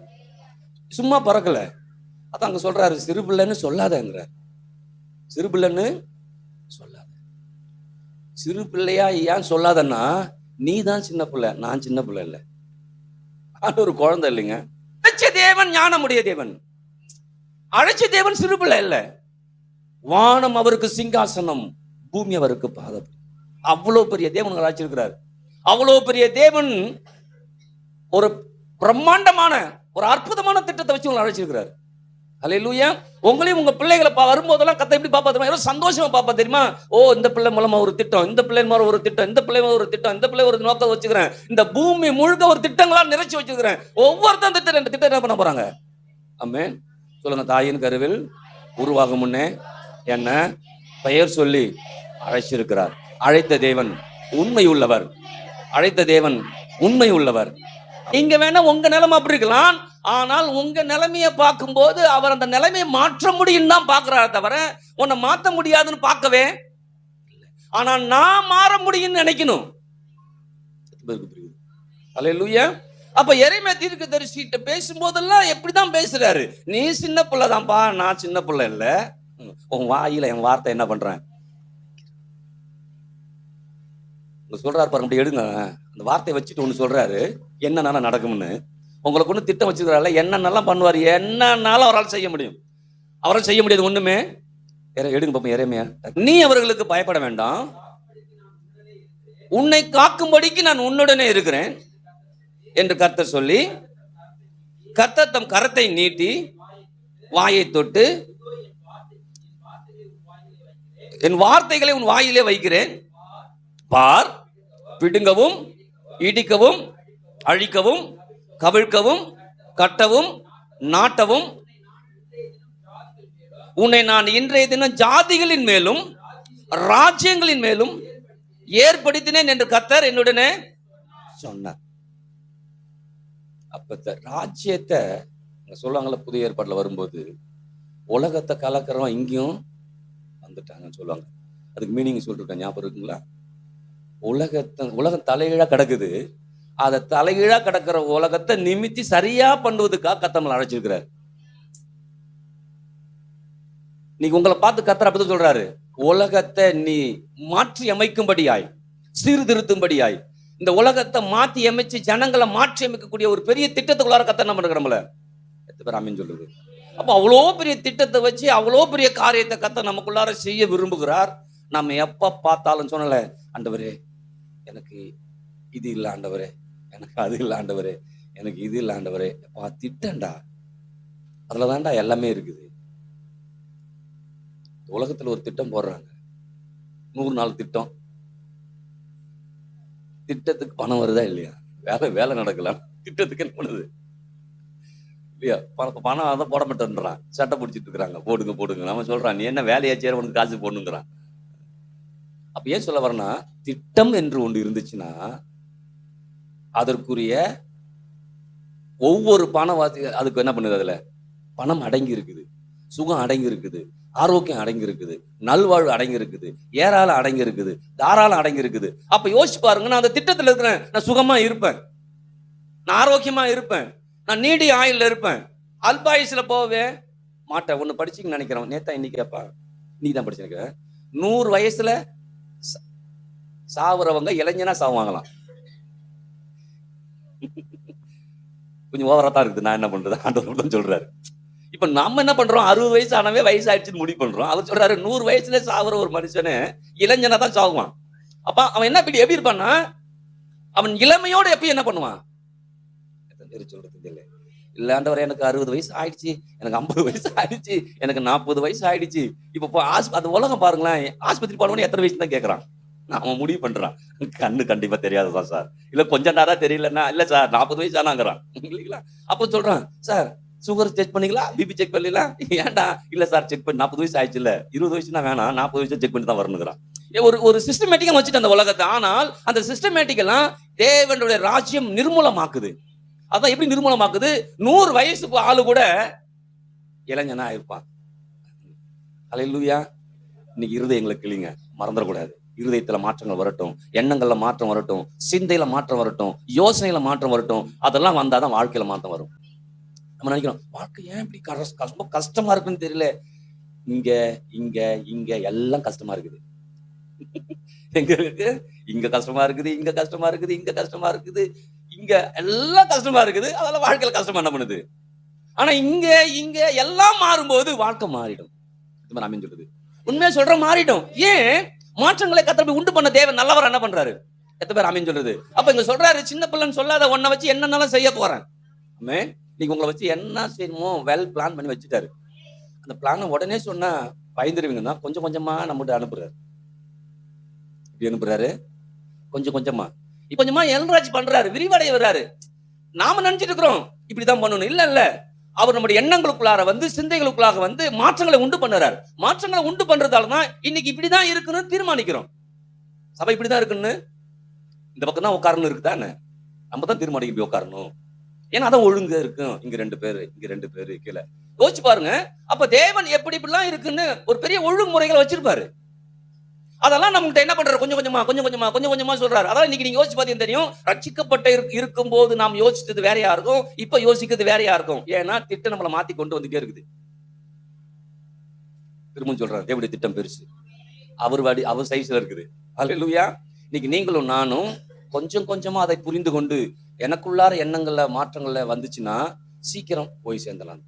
சும்மா பறக்கல. அதான் அங்க சொல்றாரு, சிறு பிள்ளைன்னு சொல்லாதங்கிறார். சிறு பிள்ளைன்னு சொல்லாத. சிறு பிள்ளையா ஏன் சொல்லாதன்னா, நீ தான் சின்ன பிள்ளை, நான் சின்ன பிள்ளை இல்லை. ஒரு குழந்தை இல்லைங்க. அழைச்ச தேவன் ஞானமுடைய தேவன். அழைச்ச தேவன் சிறு பிள்ளை இல்ல. வானம் அவருக்கு சிங்காசனம், பூமி அவருக்கு பாதம். அவ்வளவு பெரிய தேவன் அழைச்சிருக்கிறார். அவ்வளவு பெரிய தேவன் ஒரு பிரம்மாண்டமான ஒரு அற்புதமான திட்டத்தை வச்சு உங்களை அழைச்சிருக்கிறார். அல்லேலூயா. உங்களையும் உங்க பிள்ளைகளை வரும்போதெல்லாம் கத்த எப்படி பாப்பா தெரியுமா? எவ்வளவு சந்தோஷமா பாப்பா தெரியுமா? ஓ, இந்த பிள்ளை மூலமா ஒரு திட்டம், இந்த பிள்ளை மூலம் ஒரு திட்டம், இந்த பிள்ளை ஒரு திட்டம், இந்த பிள்ளை ஒரு நோக்கம் வச்சுக்கிறேன், இந்த பூமி முழுக்க ஒரு திட்டங்களா நிறைச்சு வச்சுக்கிறேன். ஒவ்வொருத்தரும் திட்டம் என்ன பண்ண போறாங்க? ஆமென். சொல்லுங்க. தாயின் கருவில் உருவாகும் முன்னே என்ன பெயர் சொல்லி அழைச்சிருக்கிறார். அழைத்த தேவன் உண்மை உள்ளவர். அழைத்த தேவன் உண்மை உள்ளவர். இங்க வேணா உங்க நிலைமை அப்படி இருக்கலாம். ஆனால் உங்க நிலைமையை பார்க்கும்போது அவர் அந்த நிலைமையை மாற்ற முடியும் தான் பார்க்கிறார் தவிர உன்னை மாற்ற முடியாதுன்னு பார்க்கவே. ஆனா நான் மாற முடியும்னு நினைக்கணும். அல்லேலூயா. அப்ப எரேமியா தீர்க்கதரிசிட்ட பேசும்போதெல்லாம் எப்படிதான் பேசுறாரு? நீ சின்ன பிள்ளை தான்ப்பா, நான் சின்ன பிள்ளை இல்ல. உன் வாயில என் வார்த்தை என்ன பண்றேன் சொல்றாரு பாருங்க. அப்படி எடுங்க. அந்த வார்த்தையை வச்சுட்டு ஒண்ணு சொல்றாரு, என்னன்னா நடக்கும்னு. உங்களுக்கு ஒண்ணு திட்டம் வச்சுக்கிறாரு, என்னென்னலாம் பண்ணுவார், என்னன்னாலும் அவரால் செய்ய முடியும். அவரால் செய்ய முடியாது ஒண்ணுமே. எடுங்க பாப்போம் எரேமியா. நீ அவர்களுக்கு பயப்பட வேண்டாம், உன்னை காக்கும்படிக்கு நான் உன்னுடனே இருக்கிறேன் என்று கர்த்தர் சொல்லி, கர்த்தர் தம் கரத்தை நீட்டி வாயை தொட்டு என் வார்த்தைகளை உன் வாயிலே வைக்கிறேன், பார், பிடுங்கவும் இடிக்கவும் அழிக்கவும் கவிழ்க்கவும் கட்டவும் நாட்டவும் உன்னை நான் இன்றைய தினம் ஜாதிகளின் மேலும் ராஜ்யங்களின் மேலும் ஏற்படுத்தினேன் என்று கர்த்தர் என்னுடனே சொன்னார். அப்ப ராஜ்யத்தை சொல்லுவாங்கல்ல, புதிய ஏற்பாடுல வரும்போது உலகத்தை கலக்கிறோம் இங்கேயும் வந்துட்டாங்கன்னு சொல்லுவாங்க. அதுக்கு மீனிங் சொல்லிருக்கேன், ஞாபகம் இருக்குங்களா? உலகம் தலைகீழா கிடக்குது. அதை தலைகீழா கிடக்கிற உலகத்தை நிமித்தி சரியா பண்ணுவதுக்காக கர்த்தர் அழைச்சிருக்கிறார். நீங்க உங்களை பார்த்து கர்த்தர் அப்படி சொல்றாரு, உலகத்தை நீ மாற்றி அமைக்கும்படியாய், சீர்திருத்தும்படியாய், இந்த உலகத்தை மாற்றி அமைச்சு ஜனங்களை மாற்றி அமைக்கக்கூடிய ஒரு பெரிய திட்டத்துக்குள்ளார கர்த்தர் நம்ம இருக்கிறோம்ல, எத்தனை பேர் ஆமீன் சொல்லுது? அப்ப அவ்வளோ பெரிய திட்டத்தை வச்சு அவ்வளோ பெரிய காரியத்தை கர்த்தர் நமக்குள்ளார செய்ய விரும்புகிறார். நம்ம எப்ப பார்த்தாலும் சொன்னல, ஆண்டவரே எனக்கு இது இல்லை, ஆண்டவரே எனக்கு அது இல்லை, ஆண்டவரே எனக்கு இது இல்லை, ஆண்டவரே திட்டம்டா, அதுலதான்டா எல்லாமே இருக்குது. உலகத்துல ஒரு திட்டம் போடுறாங்க, 100 நாள் திட்டம். திட்டத்துக்கு பணம் வருதா இல்லையா? வேலை நடக்கலாம், திட்டத்துக்கு என்ன பண்ணுது இல்லையா? பணம் அதான் போட மாட்டேன்றான், சட்டை பிடிச்சிட்டு இருக்கிறாங்க, போடுங்க. நம்ம சொல்றான், நீ என்ன வேலையா சேர, உனக்கு காசு போடணுங்கிறான். அப்ப ஏன் சொல்ல வரேன்னா, திட்டம் என்று ஒன்று இருந்துச்சுன்னா அதற்குரிய ஒவ்வொரு பணவாசி அதுக்கு என்ன பண்ணுது, அதுல பணம் அடங்கி இருக்குது, சுகம் அடங்கி இருக்குது, ஆரோக்கியம் அடங்கி இருக்குது, நல்வாழ்வு அடங்கி இருக்குது, ஏராளம் அடங்கி இருக்குது, தாராளம் அடங்கி இருக்குது. அப்ப யோசிச்சு பாருங்க, நான் அந்த திட்டத்துல இருக்கிறேன், நான் சுகமா இருப்பேன், நான் ஆரோக்கியமா இருப்பேன், நான் நீடி ஆயுள்ல இருப்பேன், அல்பாயுசுல போவே மாட்டேன். ஒண்ணு படிச்சுன்னு நினைக்கிறோம், நேத்தா இன்னைக்கு நீ தான் படிச்சிருக்க. 100 வயசுல சாவுறவங்க இளைஞனா சாவாங்களாம். கொஞ்சம் ஓவரா தான் இருக்குது. நான் என்ன பண்றது, ஆண்டவர் சொல்றாரு. இப்ப நம்ம என்ன பண்றோம், 60 வயசு ஆனவே வயசு ஆயிடுச்சுன்னு முடிவு பண்றோம். அவர் சொல்றாரு 100 வயசுல சாவுற ஒரு மனுஷனு இளைஞனா தான் சாகுவான். அப்ப அவன் என்ன எப்படி இருப்பான்னா, அவன் இளமையோட எப்பயும் என்ன பண்ணுவான் சொல்றது இல்லை. இல்ல ஆண்டவரே எனக்கு 60 வயசு ஆயிடுச்சு, எனக்கு 50 வயசு ஆயிடுச்சு, எனக்கு 40 வயசு ஆயிடுச்சு. இப்ப அது உலகம் பாருங்களேன், ஆஸ்பத்திரி போனவனே எத்தனை வயசு தான் கேட்கறான். அவன் முடிவு பண்றான், கண்ணு கண்டிப்பா தெரியாதுதான் சார், இல்ல கொஞ்சம் நேரம் தெரியலன்னா, இல்ல சார் 40 வயசு ஆனாங்கிறான் இல்லைங்களா? அப்ப சொல்றான், சார் சுகர் செக் பண்ணிக்கலாம், பிபி செக் பண்ணிக்கலாம், ஏன்டா இல்ல சார் செக் பண்ணி 40 வயசு ஆயிடுச்சு, இல்ல 20 வயசுனா வேணாம், 40 வயசு செக் பண்ணி தான் வரணுங்கிறான். ஒரு சிஸ்டமேட்டிக்கா வச்சுட்டு அந்த உலகத்தை. ஆனால் அந்த சிஸ்டமேட்டிக்கெல்லாம் தேவனுடைய ராஜ்யம் நிர்மூலமாக்குது. அதான் எப்படி நிர்மூலமாக்குது, 100 வயசுக்கு ஆளு கூட இளைஞனா இருப்பான். அல்லேலூயா. இன்னைக்கு இருதயங்களை கிளிங்க, மறந்துடக்கூடாது. இருதயத்துல மாற்றங்கள் வரட்டும், எண்ணங்கள்ல மாற்றம் வரட்டும், சிந்தையில மாற்றம் வரட்டும், யோசனையில மாற்றம் வரட்டும். அதெல்லாம் வந்தாதான் வாழ்க்கையில மாற்றம் வரும். நம்ம நினைக்கிறோம், வாழ்க்கை ஏன் இப்படி ரொம்ப கஷ்டமா இருக்குன்னு தெரியல. இங்க இங்க இங்க எல்லாம் கஷ்டமா இருக்குது. எங்க இருக்கு? இங்க கஷ்டமா இருக்குது, இங்க கஷ்டமா இருக்குது, இங்க கஷ்டமா இருக்குது, இங்க எல்லாம் கஷ்டமா இருக்குது. அதெல்லாம் வாழ்க்கையில கஷ்டமா என்ன பண்ணுது? ஆனா இங்க இங்க எல்லாம் மாறும்போது வாழ்க்கை மாறிடும். சொல்றது உண்மையா சொல்ற, மாறிடும். ஏன்? மாற்றங்களை கர்த்தர் உண்டு பண்ண தேவன் நல்லவர் என்ன பண்றாரு? எத்தனை பேர் ஆமென் சொல்றது? அப்ப இங்க சொல்றாரு, சின்ன பிள்ளைன்னு சொல்லாத, உன்னை வச்சு என்னென்னலாம் செய்ய போறேன். ஆமென். நீங்க உங்களை வச்சு என்ன செய்யணுமோ வெல் பிளான் பண்ணி வச்சுட்டாரு. அந்த பிளானை உடனே சொன்னா பயந்துருவீங்கன்னா கொஞ்சம் கொஞ்சமா நம்மகிட்ட அனுப்புறாரு. இப்படி அனுப்புறாரு கொஞ்சம் கொஞ்சமா கொஞ்சமா எல்ராஜ் பண்றாரு, விரிவடைய வர்றாரு. நாம நினைச்சிட்டு இருக்கிறோம் இப்படிதான் பண்ணணும். இல்ல இல்ல, அவர் நம்முடைய எண்ணங்களுக்குள்ளார வந்து சிந்தைகளுக்குள்ளாக வந்து மாற்றங்களை உண்டு பண்ணுறாரு. மாற்றங்களை உண்டு பண்றதாலதான் இன்னைக்கு இப்படிதான் இருக்குன்னு தீர்மானிக்கிறோம். சபை இப்படிதான் இருக்குன்னு இந்த பக்கம் தான் உட்காரணும் இருக்குதானே, நம்ம தான் தீர்மானிக்க இப்படி உட்காரணும். ஏன்னா அதான் ஒழுங்கு இருக்கும். இங்க 2 பேரு, இங்க 2 பேரு கீழே. யோசிச்சு பாருங்க. அப்ப தேவன் எப்படி இப்படிலாம் இருக்குன்னு ஒரு பெரிய ஒழுங்குமுறைகளை வச்சிருப்பாரு. அதெல்லாம் நம்மகிட்ட என்ன பண்றாரு, கொஞ்சம் கொஞ்சமா கொஞ்சம் கொஞ்சமா கொஞ்சம் கொஞ்சமா சொல்றாரு. அதான் இன்னைக்கு நீங்க யோசிச்சு பார்த்தீங்கன்னா தெரியும், ரட்சிக்கப்பட்ட இருக்கும் போது நாம் யோசிச்சது வேறையா இருக்கும், இப்ப யோசிக்கிறது வேறையா இருக்கும். ஏன்னா திட்டம் நம்மளை மாத்தி கொண்டு வந்துட்டே இருக்குது. திரும்ப சொல்றாரு, தேவனுடைய திட்டம் பெருசு, அவர் சைஸ்ல இருக்குது. அல்லேலூயா. இன்னைக்கு நீங்களும் நானும் கொஞ்சம் கொஞ்சமா அதை புரிந்து கொண்டு எனக்குள்ளார எண்ணங்கள்ல மாற்றங்கள்ல வந்துச்சுன்னா சீக்கிரம் போய் சேர்ந்தலாம்.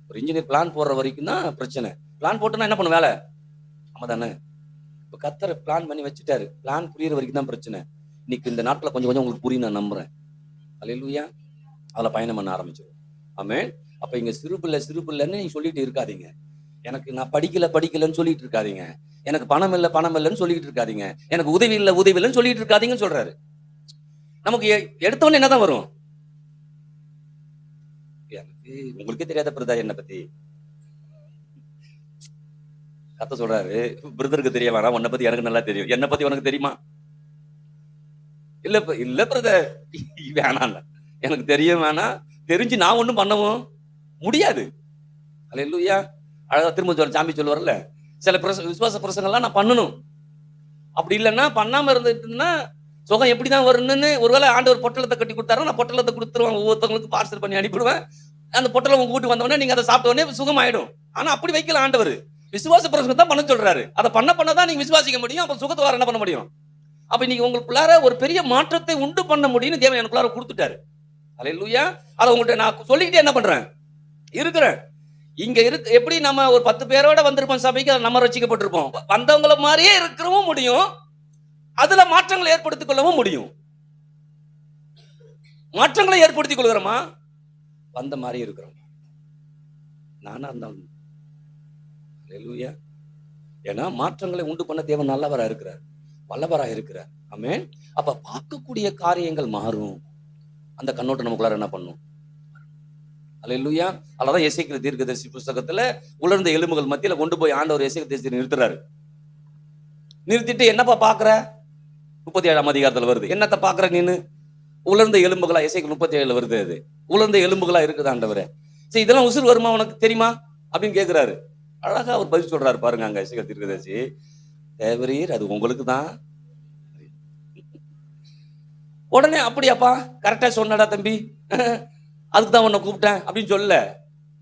ஒரு இன்ஜினியர் பிளான் போடுற வரைக்கும் தான் பிரச்சனை. பிளான் போட்டோன்னா என்ன பண்ணும் வேலை, ஆமா தானே. இப்ப கர்த்தர் பிளான் பண்ணி வச்சுட்டாரு, பிளான் புரியுற வரைக்கும் தான் பிரச்சனை. இன்னைக்கு இந்த நாட்களை கொஞ்சம் கொஞ்சம் உங்களுக்கு புரியும் நான் நம்புறேன். அல்லேலூயா. அதுல பயணம் பண்ண ஆரம்பிச்சிடும். ஆமென். அப்ப இங்க சிறு பிள்ளைன்னு நீங்க சொல்லிட்டு இருக்காதீங்க. எனக்கு நான் படிக்கலன்னு சொல்லிட்டு இருக்காதீங்க. எனக்கு பணம் இல்லைன்னு சொல்லிட்டு இருக்காதீங்க. எனக்கு உதவி இல்லைன்னு சொல்லிட்டு இருக்காதீங்கன்னு சொல்றாரு. நமக்கு எடுத்தவொன்னு என்னதான் வரும், எனக்கு உங்களுக்கே தெரியாத பிரதா என்ன பத்தி கத்த சொல்றாரு, பிரதருக்கு தெரிய வேணாம், உன்னை பத்தி எனக்கு நல்லா தெரியும், என்ன பத்தி உனக்கு தெரியுமா? இல்ல பிரதர் வேணாம், எனக்கு தெரிய வேணாம், தெரிஞ்சு நான் ஒண்ணும் பண்ணவும் முடியாது. அல்லேலூயா. அழகா திரும்ப சாமி சொல்லுவார்ல, சில விசுவாச பிரசங்கள்லாம் நான் பண்ணணும், அப்படி இல்லைன்னா பண்ணாம இருந்துட்டுன்னா சுகம் எப்படிதான் வரும்னு ஒருவேளை ஆண்டவர் பொட்டலத்தை கட்டி கொடுத்தாரு, நான் பொட்டலத்தை கொடுத்துருவேன், ஒவ்வொருத்தவங்களுக்கு பார்சல் பண்ணி அனுப்பிடுவேன். அந்த பொட்டலம் உங்க கூட்டு வந்தவொடனே நீங்க அதை சாப்பிட்ட உடனே சுகம் ஆயிடும். ஆனா அப்படி வைக்கல ஆண்டவர், விசுவாச பிரசங்கம் தான் பண்ண சொல்றாரு. அதை பண்ணதான் நீங்க விசுவாசிக்க முடியும். அப்ப சுகத்தை வர என்ன பண்ண முடியும்? அப்ப இன்னைக்கு உங்களுக்குள்ளார ஒரு பெரிய மாற்றத்தை உண்டு பண்ண முடியும்னு தேவன் எனக்குள்ளார கொடுத்துட்டாரு. அல்லேலூயா. அதை உங்கள்கிட்ட நான் சொல்லிக்கிட்டே என்ன பண்றேன் இருக்கிறேன். இங்க இருக்கு எப்படி நம்ம ஒரு 10 பேரோட வந்திருப்போம் சபைக்கு, நம்ம ரட்சிக்கப்பட்டிருப்போம். வந்தவங்கள மாதிரியே இருக்கவும் முடியும், அதுல மாற்றங்களை ஏற்படுத்திக் கொள்ளவும் முடியும். மாற்றங்களை ஏற்படுத்திக் கொள்கிறோமா, வந்த மாதிரி இருக்கிறோம். நானா இருந்தாலும் அல்லேலூயா. ஏன்னா மாற்றங்களை உண்டு பண்ண தேவன் நல்லவரா இருக்கிறார், வல்லவரா இருக்கிறார். ஆமென். அப்ப பார்க்கக்கூடிய காரியங்கள் மாறும். அந்த கண்ணோட்டம் நமக்குள்ளார என்ன பண்ணும்? அல்லேலூயா. அதனாலதான் எசேக்கியேல் தீர்க்கதரிசி புத்தகத்துல உலர்ந்த எலும்புகள் மத்தியில கொண்டு போய் ஆண்டவர் எசேக்கியேல் தீர்க்கதரிசி நிறுத்துறாரு. நிறுத்திட்டு என்னப்பா பாக்குற, 37ஆம் அதிகாரத்துல வருது, என்னத்த பாக்குற நீனு? உலர்ந்த எலும்புகளா, எசேக்கியேல் 37 வருது. அது உலர்ந்த எலும்புகளா இருக்குது ஆண்டவரே. சரி, இதெல்லாம் உசுர் வருமா உனக்கு தெரியுமா அப்படின்னு கேட்கிறாரு. அழகா அவர் பதில் சொல்றாரு பாருங்க அங்க எசேக்கியேல் தீர்க்கதரிசி, தேவரீர் அது உங்களுக்கு தான். உடனே அப்படியாப்பா, கரெக்டா சொன்னடா தம்பி, அதுக்கு தான் உன்னை கூப்பிட்டேன் அப்படின்னு சொல்ல.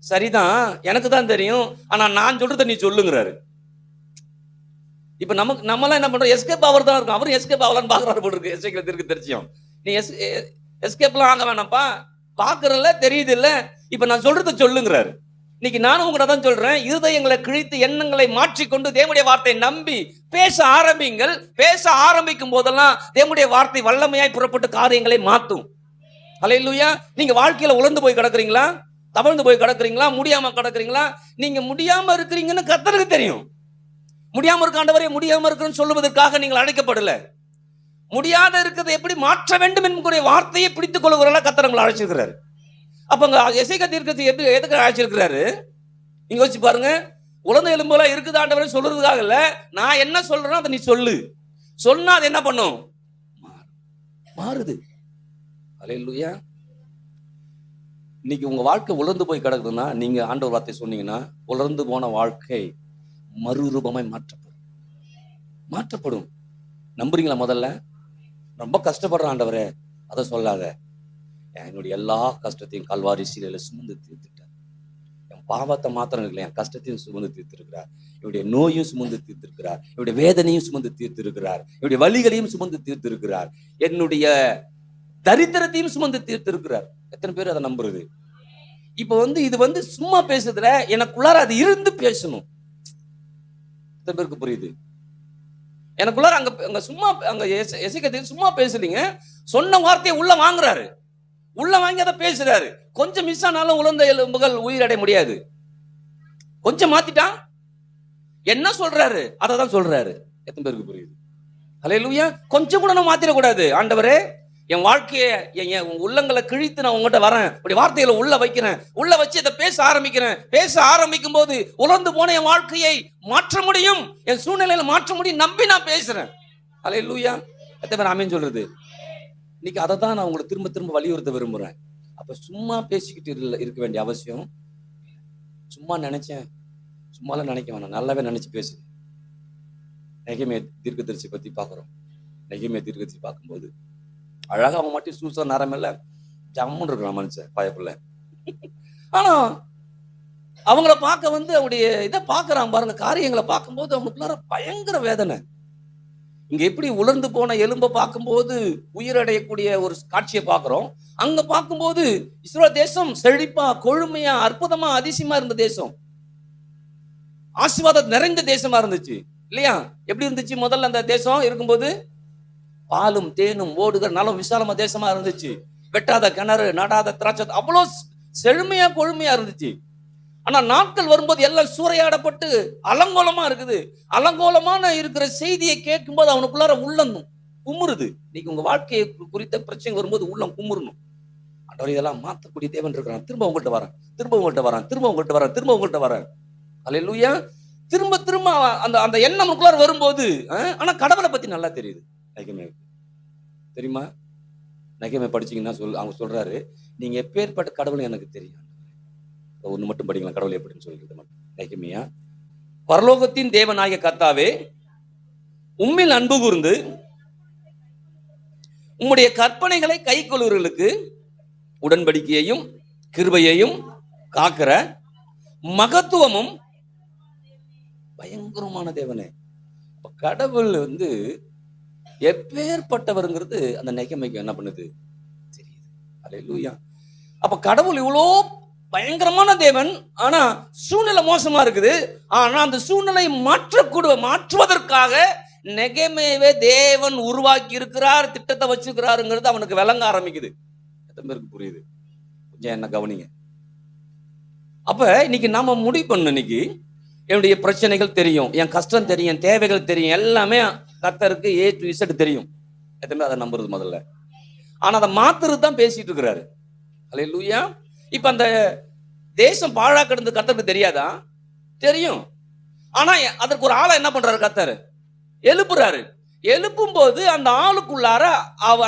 சரிதான், எனக்கு தான் தெரியும், ஆனா நான் சொல்றத நீ சொல்லுங்கிறாரு. இப்ப நம்மளாம் என்ன பண்றோம், எஸ்கேப் ஆவர் தான் இருக்கும். அவரும் எஸ்கேப் ஆகலான்னு பாக்குறாரு போல இருக்கு. எசேக்கியேல் தீர்க்கதரிசியும், நீ எஸ்கேப்லாம் ஆக வேணாம்ப்பா, பாக்குறல தெரியுது இல்ல, இப்ப நான் சொல்றத சொல்லுங்கிறாரு. இன்னைக்கு நானும் உங்கள்கிட்ட தான் சொல்றேன், இருதயங்களை கிழித்து எண்ணங்களை மாற்றிக்கொண்டு தேவனுடைய வார்த்தையை நம்பி பேச ஆரம்பிங்கள். பேச ஆரம்பிக்கும் போதெல்லாம் தேவனுடைய வார்த்தை வல்லமையாய் புறப்பட்டு காரியங்களை மாற்றும். அல்லேலூயா. நீங்க வாழ்க்கையில உலர்ந்து போய் கிடக்குறீங்களா, தவழ்ந்து போய் கிடக்குறீங்களா, முடியாம கிடக்குறீங்களா? நீங்க முடியாம இருக்கிறீங்கன்னு கர்த்தருக்கு தெரியும். முடியாம இருக்க ஆண்டவரே முடியாம இருக்குன்னு சொல்லுவதற்காக நீங்கள் அழைக்கப்படல. முடியாத இருக்கிறது எப்படி மாற்ற வேண்டும் என்கிற வார்த்தையை பிடித்துக் கொள்ளுகிறவர்களா கர்த்தர் உங்களை அழைச்சிருக்கிறாரு. அப்ப எசேக்கியேல் தீர்க்கதரிசி எதுக்கு அழைச்சிருக்கிறாரு நீங்க யோசிச்சு பாருங்க. உலர்ந்த எலும்புகளா இருக்குது ஆண்டவரே சொல்றதுக்காக இல்ல, நான் என்ன சொல்றேனோ அதை நீ சொல்லு. சொன்னா அது என்ன பண்ணும்? மாறுது. அல்லேலூயா. இன்னைக்கு உங்க வாழ்க்கை உலர்ந்து போய் கிடக்குதுன்னா, நீங்க ஆண்டவர் வார்த்தை சொன்னீங்கன்னா, உலர்ந்து போன வாழ்க்கை மறுரூபமாய் மாற்றப்படும். நம்புறீங்களா? முதல்ல ரொம்ப கஷ்டப்படுற ஆண்டவரே அதை சொல்லாத, என்னுடைய எல்லா கஷ்டத்தையும் கல்வாரி சிலையில சுமந்து தீர்த்துட்டார். என் பாவத்தை மாத்திரம் இல்லை, என் கஷ்டத்தையும் சுமந்து தீர்த்திருக்கிறார். என்னுடைய நோயும் சுமந்து தீர்த்திருக்கிறார். என்னுடைய வேதனையும் சுமந்து தீர்த்திருக்கிறார். என்னுடைய வலிகளையும் சுமந்து தீர்த்திருக்கிறார். என்னுடைய தரித்திரத்தையும் சுமந்து தீர்த்திருக்கிறார். எத்தனை பேர் அதை நம்புறது? இப்ப இது சும்மா பேசுறதுல எனக்குள்ளார அது இருந்து பேசணும். எத்தனை பேருக்கு புரியுது? எனக்குள்ளார அங்க சும்மா அங்க எசேக்கியேல் சும்மா பேசலீங்க, சொன்ன வார்த்தையை உள்ள வாங்குறாரு. உள்ள வாங்கி அதை பேசுறாரு. கொஞ்சம் மிஸ் ஆனாலும் உலர்ந்த எலும்புகள் உயிரடைய முடியாது. கொஞ்சம் மாத்திட்டான், என்ன சொல்றாரு அதை தான் சொல்றாரு. எத்தனை பேருக்கு புரியுது? ஹல்லேலூயா. கொஞ்சம் கூட நான் மாத்திரக்கூடாது. ஆண்டவரே, என் வாழ்க்கையை என் உள்ளங்களை கிழித்து நான் உங்ககிட்ட வரேன், அப்படி வார்த்தைகளை உள்ள வைக்கிறேன், உள்ள வச்சு இதை பேச ஆரம்பிக்கிறேன். பேச ஆரம்பிக்கும் போது உலர்ந்து போன என் வாழ்க்கையை மாற்ற முடியும், என் சூழ்நிலையில மாற்ற முடியும் நம்பி நான் பேசுறேன். ஹல்லேலூயா. எத்தனை பேர் ஆமென் சொல்றது? இன்னைக்கு அதை தான் நான் உங்களை திரும்ப திரும்ப வலியுறுத்த விரும்புறேன். அப்ப சும்மா பேசிக்கிட்டு இருக்க வேண்டிய அவசியம். சும்மா நினைச்சேன், சும்மாலாம் நினைக்க வேணாம், நல்லாவே நினைச்சு பேசு. நெகேமியா தீர்க்கதரிசி பத்தி பார்க்கிறோம். நெகேமியா தீர்க்கதரிசி பார்க்கும்போது அழகா அவன் மட்டும் சூசா நரமில்ல ஜம்முன்னு இருக்கிறான் மனுஷன் பயப்புள்ள. ஆனா அவங்கள பார்க்க அவங்களுடைய இதை பார்க்கறான் பாருங்க, காரியங்களை பார்க்கும்போது அவனுக்குள்ளார பயங்கர வேதனை. இங்க எப்படி உலர்ந்து போன எலும்பை பார்க்கும்போது உயிரடையக்கூடிய ஒரு காட்சியை பார்க்கிறோம், அங்க பார்க்கும்போது இஸ்ரவேல் தேசம் செழிப்பா கொழுமையா அற்புதமா அதிசயமா இருந்த தேசம், ஆசீர்வாதம் நிறைந்த தேசமா இருந்துச்சு இல்லையா? எப்படி இருந்துச்சு முதல்ல அந்த தேசம் இருக்கும்போது? பாலும் தேனும் ஓடுகிற நலம் விசாலமா தேசமா இருந்துச்சு. வெட்டாத கிணறு, நடாத திராட்சை, அவ்வளவு செழுமையா கொழுமையா இருந்துச்சு. ஆனா நாட்கள் வரும்போது எல்லாம் சூறையாடப்பட்டு அலங்கோலமா இருக்குது. அலங்கோலமான இருக்கிற செய்தியை கேட்கும்போது அவனுக்குள்ளார உள்ளம் குமுறுது. இன்னைக்கு உங்க வாழ்க்கையை குறித்த பிரச்சனை வரும்போது உள்ளம் குமுறணும். ஆண்டவரே, இதெல்லாம் மாற்றக்கூடிய தேவன் இருக்கிறான், திரும்ப உங்கள்கிட்ட வரேன், திரும்ப உங்கள்கிட்ட வரேன், திரும்ப உங்கள்கிட்ட வரேன், திரும்ப உங்கள்கிட்ட வரேன். அல்லேலூயா. திரும்ப திரும்ப அந்த அந்த எண்ணம் நமக்குள்ளார வரும்போது, ஆனா கடவுளை பத்தி நல்லா தெரியுது. நெகேமியா தெரியுமா? நெகேமியா படிச்சீங்கன்னா அவங்க சொல்றாரு, நீங்க எப்பேற்பட்ட கடவுள் எனக்கு தெரியும். ஒண்ணு மட்டும் படிக்கலாம், கடவுள் எப்படின்னு சொல்றது மட்டும். நெகேமியா, பரலோகத்தின் தேவனாகிய கர்த்தாவே, உம்மில் அன்பு கூர்ந்து உம்முடைய கற்பனைகளை கைக்கொள்ளுவர்களுக்கு உடன்படிக்கையையும் கிருபையையும் காக்கிற மகத்துவமும் பயங்கரமான தேவனே. கடவுள் எப்பேற்பட்டவருங்கிறது அந்த நெகேமியாக்கு என்ன பண்ணுது தெரியுது. அல்லேலூயா. அப்ப கடவுள் இவ்வளோ பயங்கரமான தேவன், ஆனா சூழ்நிலை மோசமா இருக்குது. ஆனா அந்த சூழ்நிலை மாற்றுவதற்காக நெகேமியாவை தேவன் உருவாக்கி இருக்கிறார், திட்டத்தை வச்சிருக்கிறாருங்கிறது அவனுக்கு விளங்க ஆரம்பிக்குது. எத்தனை பேருக்கு புரியுது? கொஞ்சம் என்ன கவனிங்க. அப்ப இன்னைக்கு நாம முடிவு பண்ண, இன்னைக்கு என்னுடைய பிரச்சனைகள் தெரியும், என் கஷ்டம் தெரியும், என் தேவைகள் தெரியும், எல்லாமே கர்த்தருக்கு A to Z தெரியும். எத்தனை அதை நம்புறது முதல்ல. ஆனா அதை மாத்துறது தான் பேசிட்டு இருக்கிறாரு. அல்லேலூயா. இப்ப அந்த தேசம் பாழா கிடந்து கர்த்தருக்கு தெரியாதா? தெரியும். ஆனா அதற்கு ஒரு ஆளை என்ன பண்றாரு கர்த்தர்? எழுப்புறாரு. எழுப்பும் போது அந்த ஆளுக்குள்ளார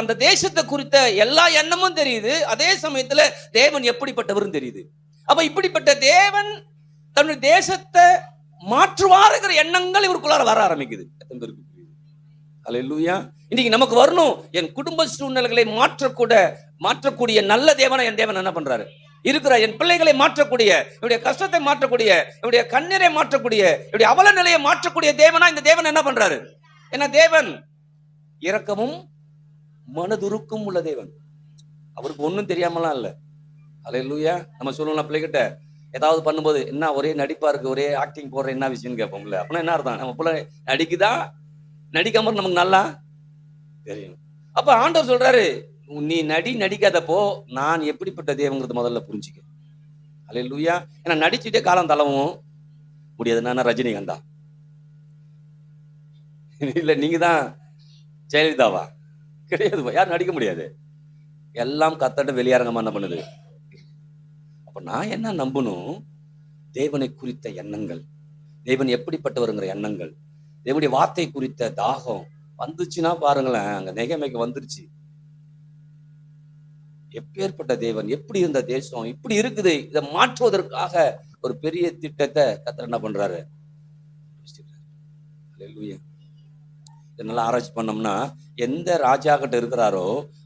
அந்த தேசத்தை குறித்த எல்லா எண்ணமும் தெரியுது. அதே சமயத்துல தேவன் எப்படிப்பட்டவரும் தெரியுது. அப்ப இப்படிப்பட்ட தேவன் தன்னுடைய தேசத்தை மாற்றுவாருங்கிற எண்ணங்கள் இவருக்குள்ளார வர ஆரம்பிக்குது. எத்தனை பேருக்கு புரியுது? அல்லேலூயா. இன்னைக்கு நமக்கு வரணும், என் குடும்ப சூழ்நிலைகளை மாற்றக்கூடிய நல்ல தேவனை என் தேவன் என்ன பண்றாரு இருக்கிற, என் பிள்ளைகளை மாற்றக்கூடிய, என்னுடைய கஷ்டத்தை மாற்றக்கூடிய, என்னுடைய கண்ணீரை மாற்றக்கூடிய, என்னுடைய அவல நிலையை மாற்றக்கூடிய தேவனா இந்த தேவன் என்ன பண்றாரு? என்ன தேவன் இரக்கமும் மனதுருக்கும் உள்ள தேவன். அவருக்கு ஒன்னும் தெரியாமலாம் இல்ல. அல்லேலூயா. நம்ம சொல்லலாம் பிள்ளைகிட்ட ஏதாவது பண்ணும்போது, என்ன ஒரே நடிப்பா இருக்கு, ஒரே ஆக்டிங் போடுற, என்ன விஷயம்னு கேட்போம்ல. அப்படின்னா என்ன அர்த்தம்? நம்ம பிள்ளை நடிக்குதா நடிக்காம நமக்கு நல்லா தெரியும். அப்ப ஆண்டவர் சொல்றாரு, நீ நடிக்காதப்போ நான் எப்படிப்பட்ட தேவங்கிறது முதல்ல புரிஞ்சுக்க. அல்லேலூயா. ஏன்னா நடிச்சுட்டே காலம் தள்ளவும் முடியாது. நான் ரஜினிகாந்தா இல்ல, நீங்க தான் ஜெயலலிதாவா? கிடையாது, யாரும் நடிக்க முடியாது. எல்லாம் கத்தட்ட வெளியாரங்கமா என்ன பண்ணுது. அப்ப நான் என்ன நம்பணும்? தேவனை குறித்த எண்ணங்கள், தேவன் எப்படிப்பட்டவருங்கிற எண்ணங்கள், தேவனுடைய வார்த்தை குறித்த தாகம் வந்துச்சுன்னா பாருங்களேன், அங்க நெகேமியாக்கு வந்துருச்சு. எப்பேற்பட்ட தேவன், எப்படி இருந்த தேசம் இப்படி இருக்குது, இதை மாற்றுவதற்காக ஒரு பெரிய திட்டத்தை கர்த்தர் என்ன பண்றாரு? அல்லேலூயா. இதெல்லாம் ஆராய்ச்சி பண்ணோம்னா எந்த ராஜா கிட்ட இருக்கிறாரோ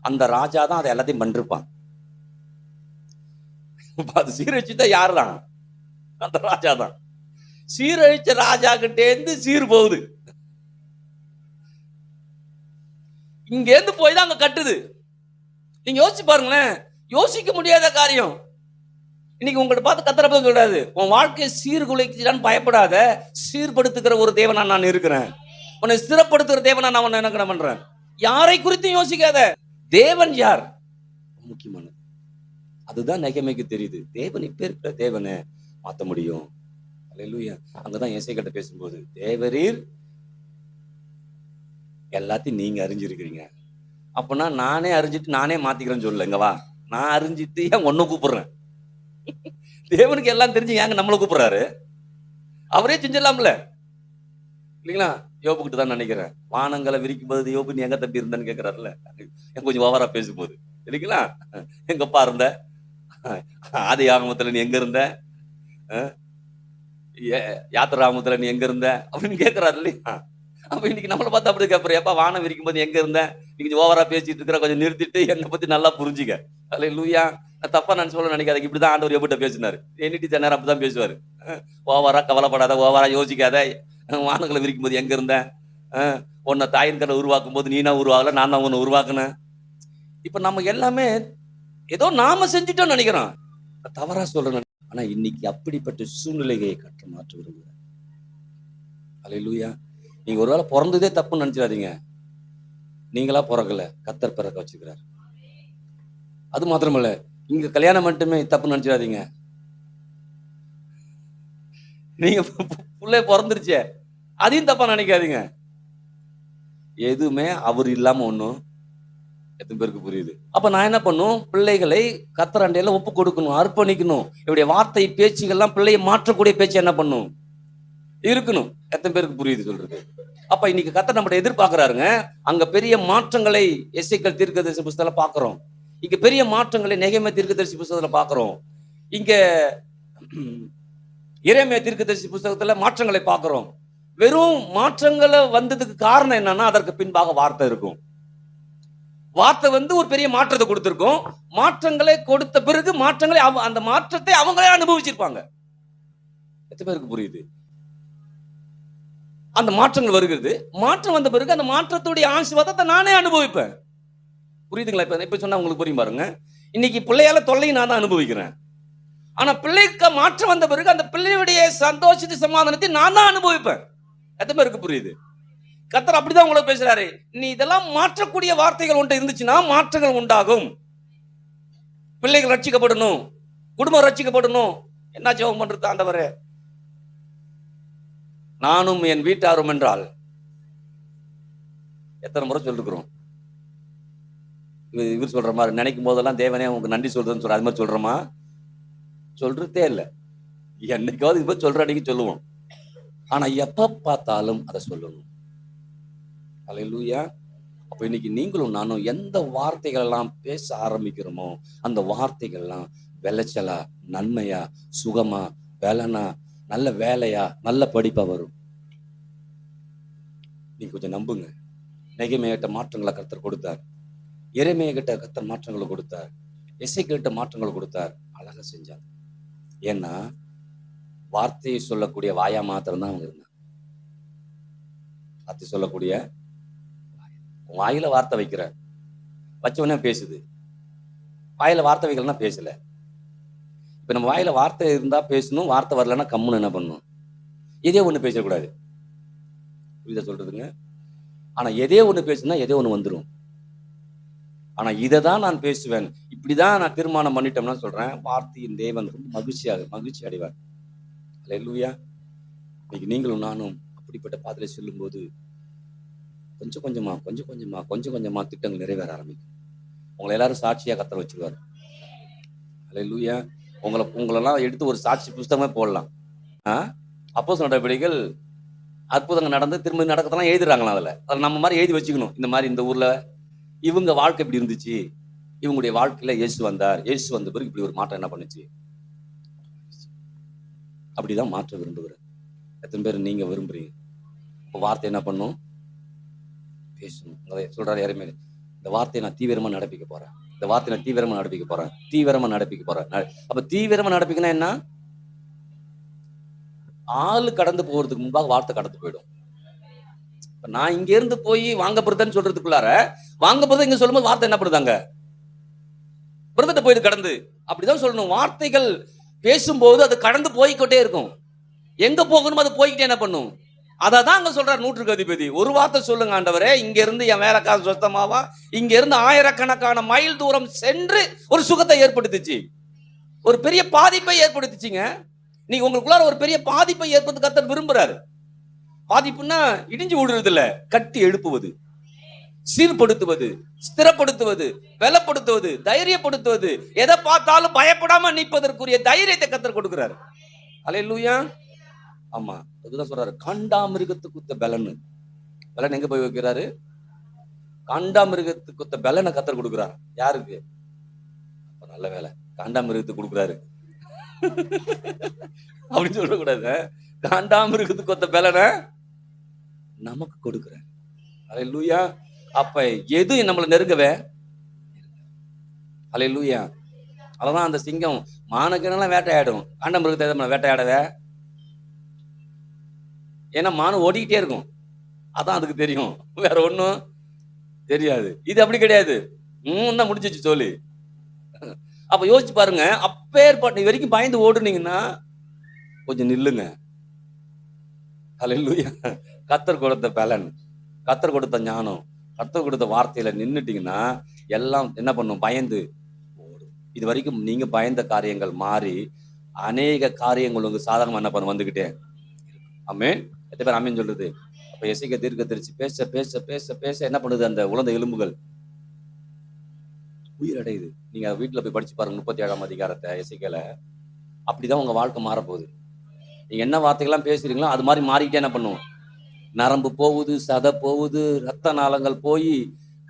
அந்த ராஜா தான் அதை எல்லாத்தையும் பண்ணிருப்பான். அது சீரழிச்சுட்டா யாருதான்? அந்த ராஜா தான். சீரழிச்ச ராஜா கிட்டே இருந்து சீர் போகுது, இங்க இருந்து போய் தான் அங்க கட்டுது. நீங்க யோசிச்சு பாருங்களேன், யோசிக்க முடியாத காரியம். இன்னைக்கு உங்கள்கிட்ட பார்த்து கத்தரப்ப சொல்றாரு, உன் வாழ்க்கையை சீர்குலைக்கிறான்னு பயப்படாத, சீர்படுத்துகிற ஒரு தேவனா நான் இருக்கிறேன், உன்னை ஸ்திரப்படுத்துகிற தேவனா நான் உன்னை என்ன பண்றேன். யாரை குறித்தும் யோசிக்காத, தேவன் யார் முக்கியமானது. அதுதான் நெகேமியாக்கு தெரியுது. தேவன் இப்ப இருக்கிற தேவனை மாத்த முடியும். அல்லேலூயா. அங்கதான் எசேக்கியேல்ட்ட பேசும்போது, தேவரீர் எல்லாத்தையும் நீங்க அறிஞ்சிருக்கிறீங்க, அப்பனா நானே அறிஞ்சிட்டு நானே மாத்திக்கிறேன்னு சொல்லல. இங்க வா, நான் அறிஞ்சிட்டு ஏன் ஒன்னும் கூப்பிடுறேன்? தேவனுக்கு எல்லாம் தெரிஞ்சு ஏங்க நம்மள கூப்பிடுறாரு? அவரே செஞ்சிடலாம்ல, இல்லைங்களா? யோபு கிட்ட தான் நினைக்கிறேன், வானங்களை விரிக்கும் போது யோபு நீ எங்க தம்பி இருந்தன்னு கேட்கிறாருல, கொஞ்சம் ஓவரா பேசும்போது, இல்லைங்களா? எங்கப்பா இருந்த? ஆதி ஆகமத்துல நீ எங்க இருந்த? யாத்திராமத்துல நீ எங்க இருந்த அப்படின்னு கேட்கிறாரு இல்லையா? அப்ப இன்னைக்கு நம்மளை பார்த்து அப்படி கேட்பற, எப்பா வானம் விரிக்கும் போது எங்க இருந்த? நீ கொஞ்சம் ஓவரா பேசிட்டு இருக்கிற, கொஞ்சம் நிறுத்திட்டு என்னை பத்தி நல்லா புரிஞ்சுக்க. அல்லேலூயா. நான் தப்பா நான் சொல்ல நினைக்காத, இப்படிதான் ஆண்டவர் எப்படிட்ட பேசினாரு. என்னிட்டு நேரம் அப்படிதான் பேசுவாரு. ஓவரா கவலைப்படாத, ஓவரா யோசிக்காத, வானங்களை விரிக்கும் போது எங்க இருந்த? உன்னை தாயின் கரை உருவாக்கும் போது நீனா உருவாகல, நான் தான் உன்னை உருவாக்குனேன். இப்ப நம்ம எல்லாமே ஏதோ நாம செஞ்சுட்டோம் நினைக்கிறோம், தவறா சொல்றேன். ஆனா இன்னைக்கு அப்படிப்பட்ட சூழ்நிலையை கற்று மாற்ற விரும்புகிறேன். அல்லேலூயா. நீங்க ஒருவேளை பிறந்ததே தப்புன்னு நினைச்சிடாதீங்க. நீங்களா பிறக்கல, கர்த்தர் பிறக்க வச்சுக்கிறார். அது மாத்திரமல்ல, இங்க கல்யாணம் மட்டுமே தப்புன்னு நினைச்சிடாதீங்க. நீங்க புள்ளை பிறந்துருச்சே, அதையும் தப்பா நினைக்காதீங்க. எதுவுமே அவர் இல்லாம ஒண்ணும் எத்தனை பேருக்கு புரியுது? அப்ப நான் என்ன பண்ணும், பிள்ளைகளை கர்த்தர் அண்டையில ஒப்பு கொடுக்கணும், அர்ப்பணிக்கணும். இவருடைய வார்த்தை பேச்சுகள்லாம் பிள்ளையை மாற்றக்கூடிய பேச்சு என்ன பண்ணும், இருக்கணும். எத்தனை பேருக்கு புரியுது சொல்றது? அப்ப இன்னைக்கு கர்த்தர் நம்மளை எதிர்பார்க்கிறாருங்க. அங்க பெரிய மாற்றங்களை எசேக்கியேல் தீர்க்கதரிசி புத்தகத்துல பாக்குறோம். இங்க பெரிய மாற்றங்களை நெகேமியா தீர்க்கதரிசி புத்தகத்துல பாக்குறோம். இங்க எரேமியா தீர்க்கதரிசி புத்தகத்துல மாற்றங்களை பாக்குறோம். வெறும் மாற்றங்களை வந்ததுக்கு காரணம் என்னன்னா, அதற்கு பின்பாக வார்த்தை இருக்கும். வார்த்தை ஒரு பெரிய மாற்றத்தை கொடுத்திருக்கும். மாற்றங்களை கொடுத்த பிறகு மாற்றங்களை அந்த மாற்றத்தை அவங்களே அனுபவிச்சிருப்பாங்க. எத்தனை பேருக்கு புரியுது? அந்த மாற்றங்கள் வருகிறது. மாற்றம் வந்த பிறகு அந்த மாற்றத்துடைய ஆசீர்வாதத்தை நானே அனுபவிப்பேன். புரியுதுங்களா? இப்ப சொன்னா உங்களுக்கு புரியும் பாருங்க. இன்னைக்கு பிள்ளையால தொல்லையை நான் தான் அனுபவிக்கிறேன். ஆனா பிள்ளைக்கு மாற்றம் வந்த பிறகு அந்த பிள்ளையுடைய சந்தோஷத்தை சமாதானத்தை நான் தான் அனுபவிப்பேன். எத்தனை பேருக்கு புரியுது? கர்த்தர் அப்படிதான் உங்களை பேசுறாரு. நீ இதெல்லாம் மாற்றக்கூடிய வார்த்தைகள் ஒன்று இருந்துச்சுன்னா மாற்றங்கள் உண்டாகும். பிள்ளைகள் ரட்சிக்கப்படணும், குடும்பம் ரட்சிக்கப்படணும். என்ன ஜெபம் பண்றது ஆண்டவரே? நானும் என் வீட்டாரும் என்றால் எத்தனை முறை சொல்லிருக்கிறோம்? இவர் சொல்ற மாதிரி நினைக்கும் போதெல்லாம் தேவனே உங்களுக்கு நன்றி சொல்றதுன்னு சொல்ற, அது மாதிரி சொல்றோமா? சொல்றதே இல்லை. என்னைக்காவது இப்ப சொல்ற அன்னைக்கு சொல்லுவோம். ஆனா எப்ப பார்த்தாலும் அதை சொல்லணும். அல்லேலூயா. அப்ப இன்னைக்கு நீங்களும் நானும் எந்த வார்த்தைகள் எல்லாம் பேச ஆரம்பிக்கிறோமோ அந்த வார்த்தைகள்லாம் விளைச்சலா, நன்மையா, சுகமா, பலனா, நல்ல வேலையா, நல்ல படிப்பா வரும். நீங்க கொஞ்சம் நம்புங்க. நெகேமியா கிட்ட மாற்றங்களை கர்த்தர் கொடுத்தார். எரேமியா கிட்ட கர்த்தர் மாற்றங்களை கொடுத்தார். எசேக்கியேல் கிட்ட மாற்றங்களை கொடுத்தார். அழகா செஞ்சாங்க. ஏன்னா வார்த்தையை சொல்லக்கூடிய வாயா மாத்திரம் தான் அவங்க இருந்தாங்க. வார்த்தை சொல்லக்கூடிய வாயில வார்த்தை வைக்கிற வச்சவனே பேசுது, வாயில வார்த்தை வைக்கலன்னா பேசல. இப்ப நம்ம வாயில வார்த்தை இருந்தா பேசணும், வார்த்தை வரலன்னா கம்முன்னு என்ன பண்ணணும்? எதே ஒண்ணு பேசக்கூடாது. புரியுதா சொல்றதுங்க? ஆனா எதே ஒண்ணு பேசுனா எதே ஒண்ணு வந்துடும். ஆனா இதை தான் நான் பேசுவேன், இப்படிதான் நான் தீர்மானம் பண்ணிட்டோம்னா சொல்றேன், வார்த்தையின் தேவன் மகிழ்ச்சி அடைவார். அல்லேலூயா. இன்னைக்கு நீங்களும் நானும் அப்படிப்பட்ட பாதையில செல்லும் போது கொஞ்சம் கொஞ்சமா திட்டங்கள் நிறைவேற ஆரம்பிக்கும். உங்களை எல்லாரும் சாட்சியா கர்த்தர் வச்சிருவாரு. அல்லேலூயா. உங்களெல்லாம் எடுத்து ஒரு சாட்சி புஸ்தகமே போடலாம். அப்போஸ்தலர் நடவடிக்கைகள் அற்புதங்கள் நடந்து திரும்ப நடக்கத்தெல்லாம் எழுதுறாங்களாம். அதில் நம்ம மாதிரி எழுதி வச்சுக்கணும். இந்த மாதிரி இந்த ஊர்ல இவங்க வாழ்க்கை இப்படி இருந்துச்சு, இவங்களுடைய வாழ்க்கையில இயேசு வந்தார், இயேசு வந்த பிறகு இப்படி ஒரு மாற்றம் என்ன பண்ணுச்சு. அப்படிதான் மாற்ற விரும்புகிறேன். எத்தனை பேர் நீங்க விரும்புறீங்க? இப்போ வார்த்தை என்ன பண்ணும்? பேசணும். சொல்றாரு எரேமியா, இந்த வார்த்தையை நான் தீவிரமா நடப்பிக்க போறேன், இந்த வார்த்தையை நான் தீவிரமா நடப்பிக்க போறேன். அப்ப தீவிரமா நடப்பிக்கனா என்ன? ஆளு கடந்து போறதுக்கு முன்பாக வார்த்தை கடந்து போயிடும். நான் இங்க இருந்து போய் வாங்க பிரதன்னு சொல்றதுக்குள்ளார வாங்க பிரதர் இங்க சொல்லும்போது வார்த்தை என்ன பண்ணுதாங்க? பிரதர்ட்ட போயிட்டு கடந்து. அப்படிதான் சொல்லணும். வார்த்தைகள் பேசும்போது அது கடந்து போய்கிட்டே இருக்கும். எங்க போகணும் அது போய்கிட்டே என்ன பண்ணும்? அதான் அங்க சொல்றாரு நூற்றுக்கு அதிபதி, ஒரு வார்த்தை சொல்லுங்க ஆண்டவரே, இங்க இருந்து என் வேலைக்காரன் சொத்தமாவா, இங்க இருந்து ஆயிரக்கணக்கான மைல் தூரம் சென்று ஒரு சுகத்தை ஏற்படுத்துச்சு, ஒரு பெரிய பாதிப்பை ஏற்படுத்துச்சுங்க. நீங்க உங்களுக்குள்ளார ஒரு பெரிய பாதிப்பை ஏற்படுத்த கர்த்தர் விரும்புறாரு. பாதிப்புன்னா இடிஞ்சு விடுறது இல்ல, கட்டி எழுப்புவது, சீர்படுத்துவது, ஸ்திரப்படுத்துவது, பலப்படுத்துவது, தைரியப்படுத்துவது, எதை பார்த்தாலும் பயப்படாம நிற்பதற்குரிய தைரியத்தை கர்த்தர் கொடுக்கிறாரு. அல்லேலூயா. ஆமா, அதுதான் சொல்றாரு, காண்டாமிருகத்துக்கு குத்த பலன். பலன் எங்க போய் வைக்கிறாரு? காண்டாமிருகத்துக்கு குத்த பலனை கர்த்தர் கொடுக்கிறார். யாருக்கு? அப்ப நல்ல வேலை, காண்டாமிருகத்துக்கு கொடுக்கிறாரு அப்படின்னு சொல்லக்கூடாது. காண்டாமிருகத்துக்கு கொத்த பலனை நமக்கு கொடுக்கிறார். அல்லேலூயா. அப்ப எது நம்மளை நெருங்கவே? அல்லேலூயா. அதான் அந்த சிங்கம் மானுக்கெல்லாம் வேட்டையாடும், காண்டாமிருகத்தை நம்மளை வேட்டையாடவே. ஏன்னா மானு ஓடிக்கிட்டே இருக்கும், அதான் அதுக்கு தெரியும், வேற ஒண்ணும் தெரியாது. இது அப்படி கிடையாது, தான் முடிஞ்சிச்சு சொல்லி. அப்ப யோசிச்சு பாருங்க, அப்பேற்பட்ட வரைக்கும் பயந்து ஓடுனீங்கன்னா கொஞ்சம் நில்லுங்க. அல்லேலூயா. கர்த்தர் கொடுத்த பலன், கர்த்தர் கொடுத்த ஞானம், கர்த்தர் கொடுத்த வார்த்தையில நின்னுட்டீங்கன்னா எல்லாம் என்ன பண்ணும்? பயந்து ஓடும். இது வரைக்கும் நீங்க பயந்த காரியங்கள் மாறி அநேக காரியங்கள் உங்க சாதகமா என்ன பண்ண வந்துகிட்டே. ஆமென். எத்தனை பேர் ஆமென் சொல்றது? அப்ப எசேக்கியா தீர்க்கதரிசி பேச பேச பேச பேச என்ன பண்ணுது? அந்த உலர்ந்த எலும்புகள் உயிரடையுது. நீங்க வீட்டுல போய் படிச்சு பாருங்க 37ஆம் அதிகாரத்தை எசேக்கியால. அப்படிதான் உங்க வாழ்க்கை மாறப்போகுது. நீங்க என்ன வார்த்தைகள்லாம் பேசுறீங்களோ அது மாதிரி மாறிக்கிட்டே என்ன பண்ணும்? நரம்பு போகுது, சதை போகுது, ரத்த நாளங்கள் போய்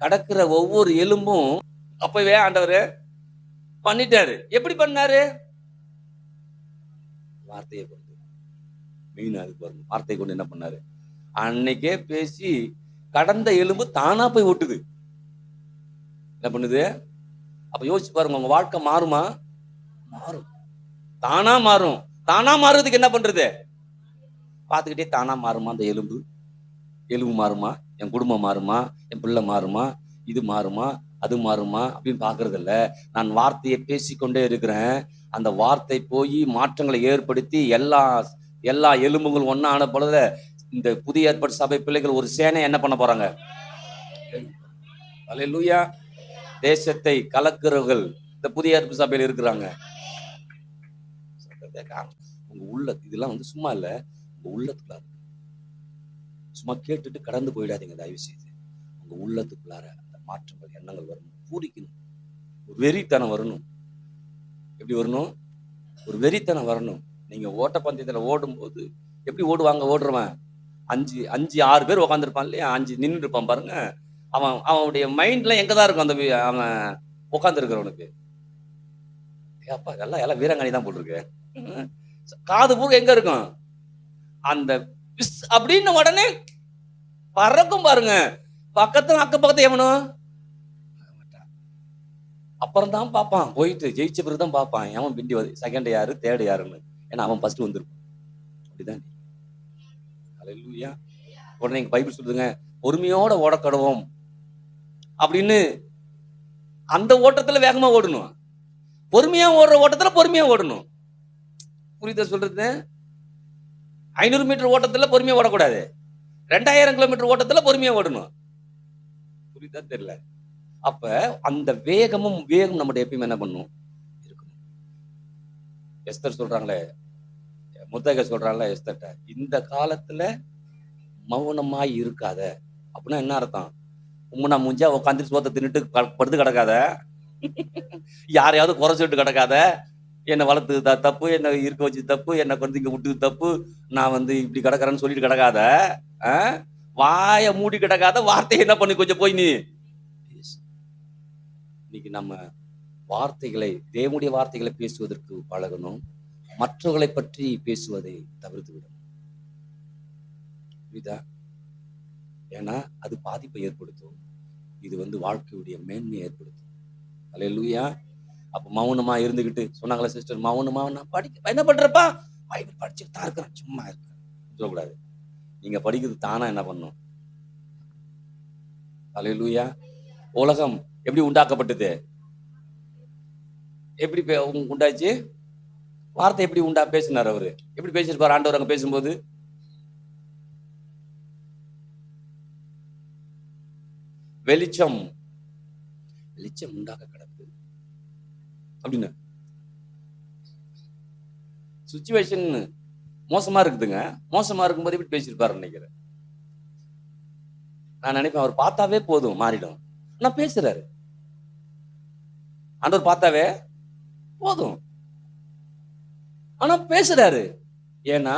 கடக்கிற ஒவ்வொரு எலும்பும் அப்பவே ஆண்டவரு பண்ணிட்டாரு. எப்படி பண்ணாரு? வார்த்தையை கொண்டு. மீன் அதுக்கு வரணும். வார்த்தையை கொண்டு என்ன பண்ணாரு? அன்னைக்கே பேசி கடந்த எலும்பு தானா போய் ஒட்டுது. என்ன பண்ணுது? அப்ப யோசிச்சு பாருங்க, உங்க வாழ்க்கை மாறுமா? மாறும், தானா மாறும். தானா மாறுறதுக்கு என்ன பண்றது? பார்த்துக்கிட்டே தானா மாறுமா? அந்த எலும்பு மாறுமா? என் குடும்பம் மாறுமா? என் பிள்ளை மாறுமா? இது மாறுமா? அது மாறுமா அப்படின்னு பாக்குறது இல்ல. நான் வார்த்தையை பேசிக்கொண்டே இருக்கிறேன். அந்த வார்த்தை போய் மாற்றங்களை ஏற்படுத்தி எல்லா எலும்புகளும் ஒன்னா ஆன பொழுது இந்த புதிய ஏற்பாடு சபை பிள்ளைகள் ஒரு சேனை என்ன பண்ண போறாங்க? அல்லேலூயா. தேசத்தை கலக்குறவர்கள் இந்த புதிய ஏற்பாடு சபையில் இருக்கிறாங்க. உங்க உள்ள இதெல்லாம் சும்மா இல்ல, உங்க உள்ளத்துக்குள்ளார சும்மா கேட்டுட்டு கடந்து போயிடாதீங்க. தயவு செய்து உங்க உள்ளத்துக்குள்ளார அந்த மாற்றங்கள், எண்ணங்கள் வரணும், பூரிக்கணும், ஒரு வெறித்தனம் வரணும். எப்படி வரணும்? ஒரு வெறித்தனம் வரணும். நீங்க ஓட்டப்பந்தயத்துல ஓடும்போது எப்படி ஓடுறவன் 5-6 பேர் உட்காந்துருப்பான் இல்லையா? 5 நின்று இருப்பான் பாருங்க. அவனுடைய மைண்ட்ல எங்கதான் இருக்கும்? அந்த அவன் உட்கார்ந்து இருக்கிறவனுக்கு ஏப்பா எல்லாம் வீராங்கனி தான் போட்டிருக்கு. காது பூரா எங்க இருக்கும்? அந்த அப்படின்னு உடனே பறக்கும் பாருங்க. பக்கத்துல அக்க பக்கத்து எவனும் அப்புறம் தான் பார்ப்பான். போயிட்டு ஜெயிச்ச பிறகு தான் பார்ப்பான் அவன் பிண்டி செகண்ட் யாரு தேர்ட் யாருன்னு. ஏன்னா அவன் ஃபர்ஸ்ட் வந்திருப்பான். அப்படிதான். அல்லேலூயா. உடனே பைபிள் சொல்லுதுங்க, பொறுமையோட ஓடக்கடுவோம் அப்படின்னு. அந்த ஓட்டத்துல வேகமா ஓடணும். பொறுமையா ஓடுற ஓட்டத்துல பொறுமையா ஓடணும். புரியுதா சொல்றது? 500 மீட்டர் ஓட்டத்துல பொறுமையா ஓடக்கூடாது. 2000 கிலோமீட்டர் ஓட்டத்துல பொறுமையா ஓடணும். புரியுதா தெரியல? அப்ப அந்த வேகம் நம்முடைய எப்பயும் என்ன பண்ணும்? இருக்கணும். எஸ்தர் சொல்றாங்களே, முத்தக சொல்றாங்களே எஸ்தர்ட்ட, இந்த காலத்துல மௌனமாய் இருக்காத. அப்படின்னா என்ன அர்த்தம்? உம்முனா முஞ்சா உட்காந்து சோத்தை தின்னுட்டு படுத்து கிடக்காத, யாரையாவது குறை சொல்லிட்டு கிடக்காத, என்னை வளர்த்து தப்பு, என்னை இருக்க வச்சு தப்பு, என்னை இங்க விட்டு தப்பு, நான் இப்படி கிடக்கிறேன்னு சொல்லிட்டு கிடக்காத. வாய மூடி கிடக்காத. வார்த்தையை என்ன பண்ணி கொஞ்சம் போய் நீ இன்னைக்கு நம்ம வார்த்தைகளை, தேவனுடைய வார்த்தைகளை பேசுவதற்கு பழகணும். மற்றவர்களை பற்றி பேசுவதை தவிர்த்து விடணும். புரியுதா? ஏன்னா அது பாதிப்பை ஏற்படுத்தும். இது வாழ்க்கையுடைய மேன்மையை ஏற்படுத்தும். அல்லேலூயா. அப்ப மௌனமா இருந்துகிட்டு சொன்னாங்களே சிஸ்டர், மௌனமா நான் படிக்க என்ன பண்றப்பா? பைபிள் படிச்சுட்டு தான் இருக்கிறேன், சும்மா இருக்கேன் சொல்லக்கூடாது. நீங்க படிக்கிறது தானா என்ன பண்ணும்? அல்லேலூயா. உலகம் எப்படி உண்டாக்கப்பட்டது? எப்படி உண்டாச்சு? வார்த்தை எப்படி பேசினார் அவரு? எப்படி பேசிருப்பார் ஆண்டவர் அங்க பேசும்போது? வெளிச்சம் உண்டாக்க கிடக்கு அப்படின்னு சுச்சுவேஷன் மோசமா இருக்குதுங்க. மோசமா இருக்கும்போது இப்படி பேசியிருப்பாரு நினைக்கிறேன். நான் நினைப்பேன் அவர் பார்த்தாவே போதும் மாறிடும். ஆனா பேசுறாரு. ஆண்டவர் பார்த்தாவே போதும். ஆனா பேசுறாரு. ஏன்னா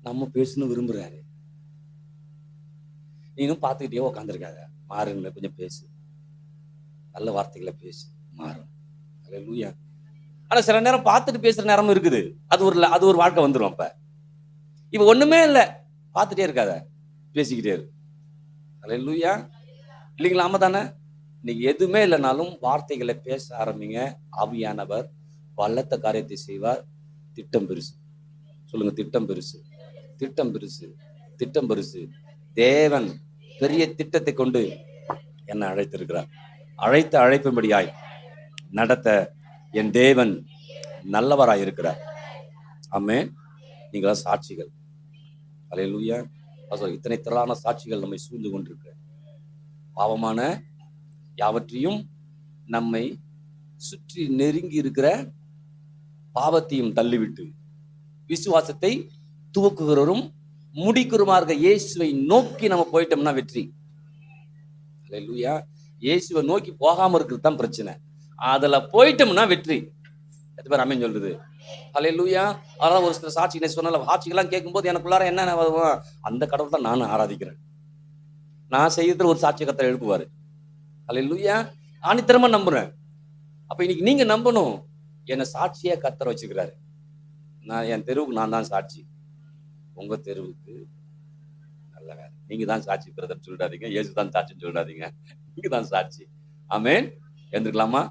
நம்ம பேசணும் விரும்புறாரு. நீனும் பார்த்துக்கிட்டே உட்காந்துருக்காத, மாறுன்னு கொஞ்சம் பேசு, நல்ல வார்த்தைகளை பேசு, மாறும். அல்லேலூயா. ஆனா சில நேரம் பார்த்துட்டு பேசுற நேரமும் இருக்குது. அது ஒரு வாழ்க்கை வந்துடும். அப்ப இப்ப ஒண்ணுமே இல்லை, பார்த்துட்டே இருக்காத, பேசிக்கிட்டே இரு. அல்லேலூயா. இல்லைங்களா? ஆமா தானே? இன்னைக்கு எதுவுமே இல்லைனாலும் வார்த்தைகளை பேச ஆரம்பிங்க. ஆவியானவர் பலத்த காரியத்தை செய்வார். திட்டம் பெருசு. சொல்லுங்க, திட்டம் பெருசு, திட்டம் பெருசு, திட்டம் பெருசு. தேவன் பெரிய திட்டத்தை கொண்டு என்னை அழைத்திருக்கிறார். அழைத்த அழைப்பும்படியாய் நடத்த என் தேவன் நல்லவராய் இருக்கிறார். ஆமென். நீங்களா சாட்சிகள். அல்லேலூயா. இத்தனை திரளான சாட்சிகள் நம்மை சூழ்ந்து கொண்டிருக்கிற பாவமான யாவற்றையும் நம்மை சுற்றி நெருங்கி இருக்கிற பாவத்தையும் தள்ளிவிட்டு விசுவாசத்தை துவக்குகிறவரும் முடிக்கிறோமாக இயேசுவை நோக்கி நம்ம போயிட்டோம்னா வெற்றி. அல்லேலூயா. இயேசுவை நோக்கி போகாம இருக்கிறது தான் பிரச்சனை. அதுல போயிட்டோம்னா வெற்றி. எத்தனை பேர் ஆமென் சொல்றது? அல்லேலூயா. அதான் ஒரு சில சாட்சிகளை சொன்னால சாட்சிகள்லாம் கேட்கும்போது எனக்குள்ளார என்ன அந்த கடவுள் தான் நானும் ஆராதிக்கிறேன். நான் செய்யறதுல ஒரு சாட்சி கர்த்தர் எழுப்புவாரு. அல்லேலூயா. ஆணித்தரமா நம்புறேன். அப்ப இன்னைக்கு நீங்க நம்பணும், என்னை சாட்சியா கர்த்தர் வச்சுக்கிறாரு. நான் என் தெருவுக்கு நான் தான் சாட்சி. உங்க தெருவுக்கு நல்ல வேலை. நீங்க தான் சாட்சி பிரதர் சொல்லிடாதீங்க. இயேசு தான் சாட்சின்னு சொல்லிடாதீங்க. நீங்க தான் சாட்சி. ஆமென். எழுந்திருக்கலாமா?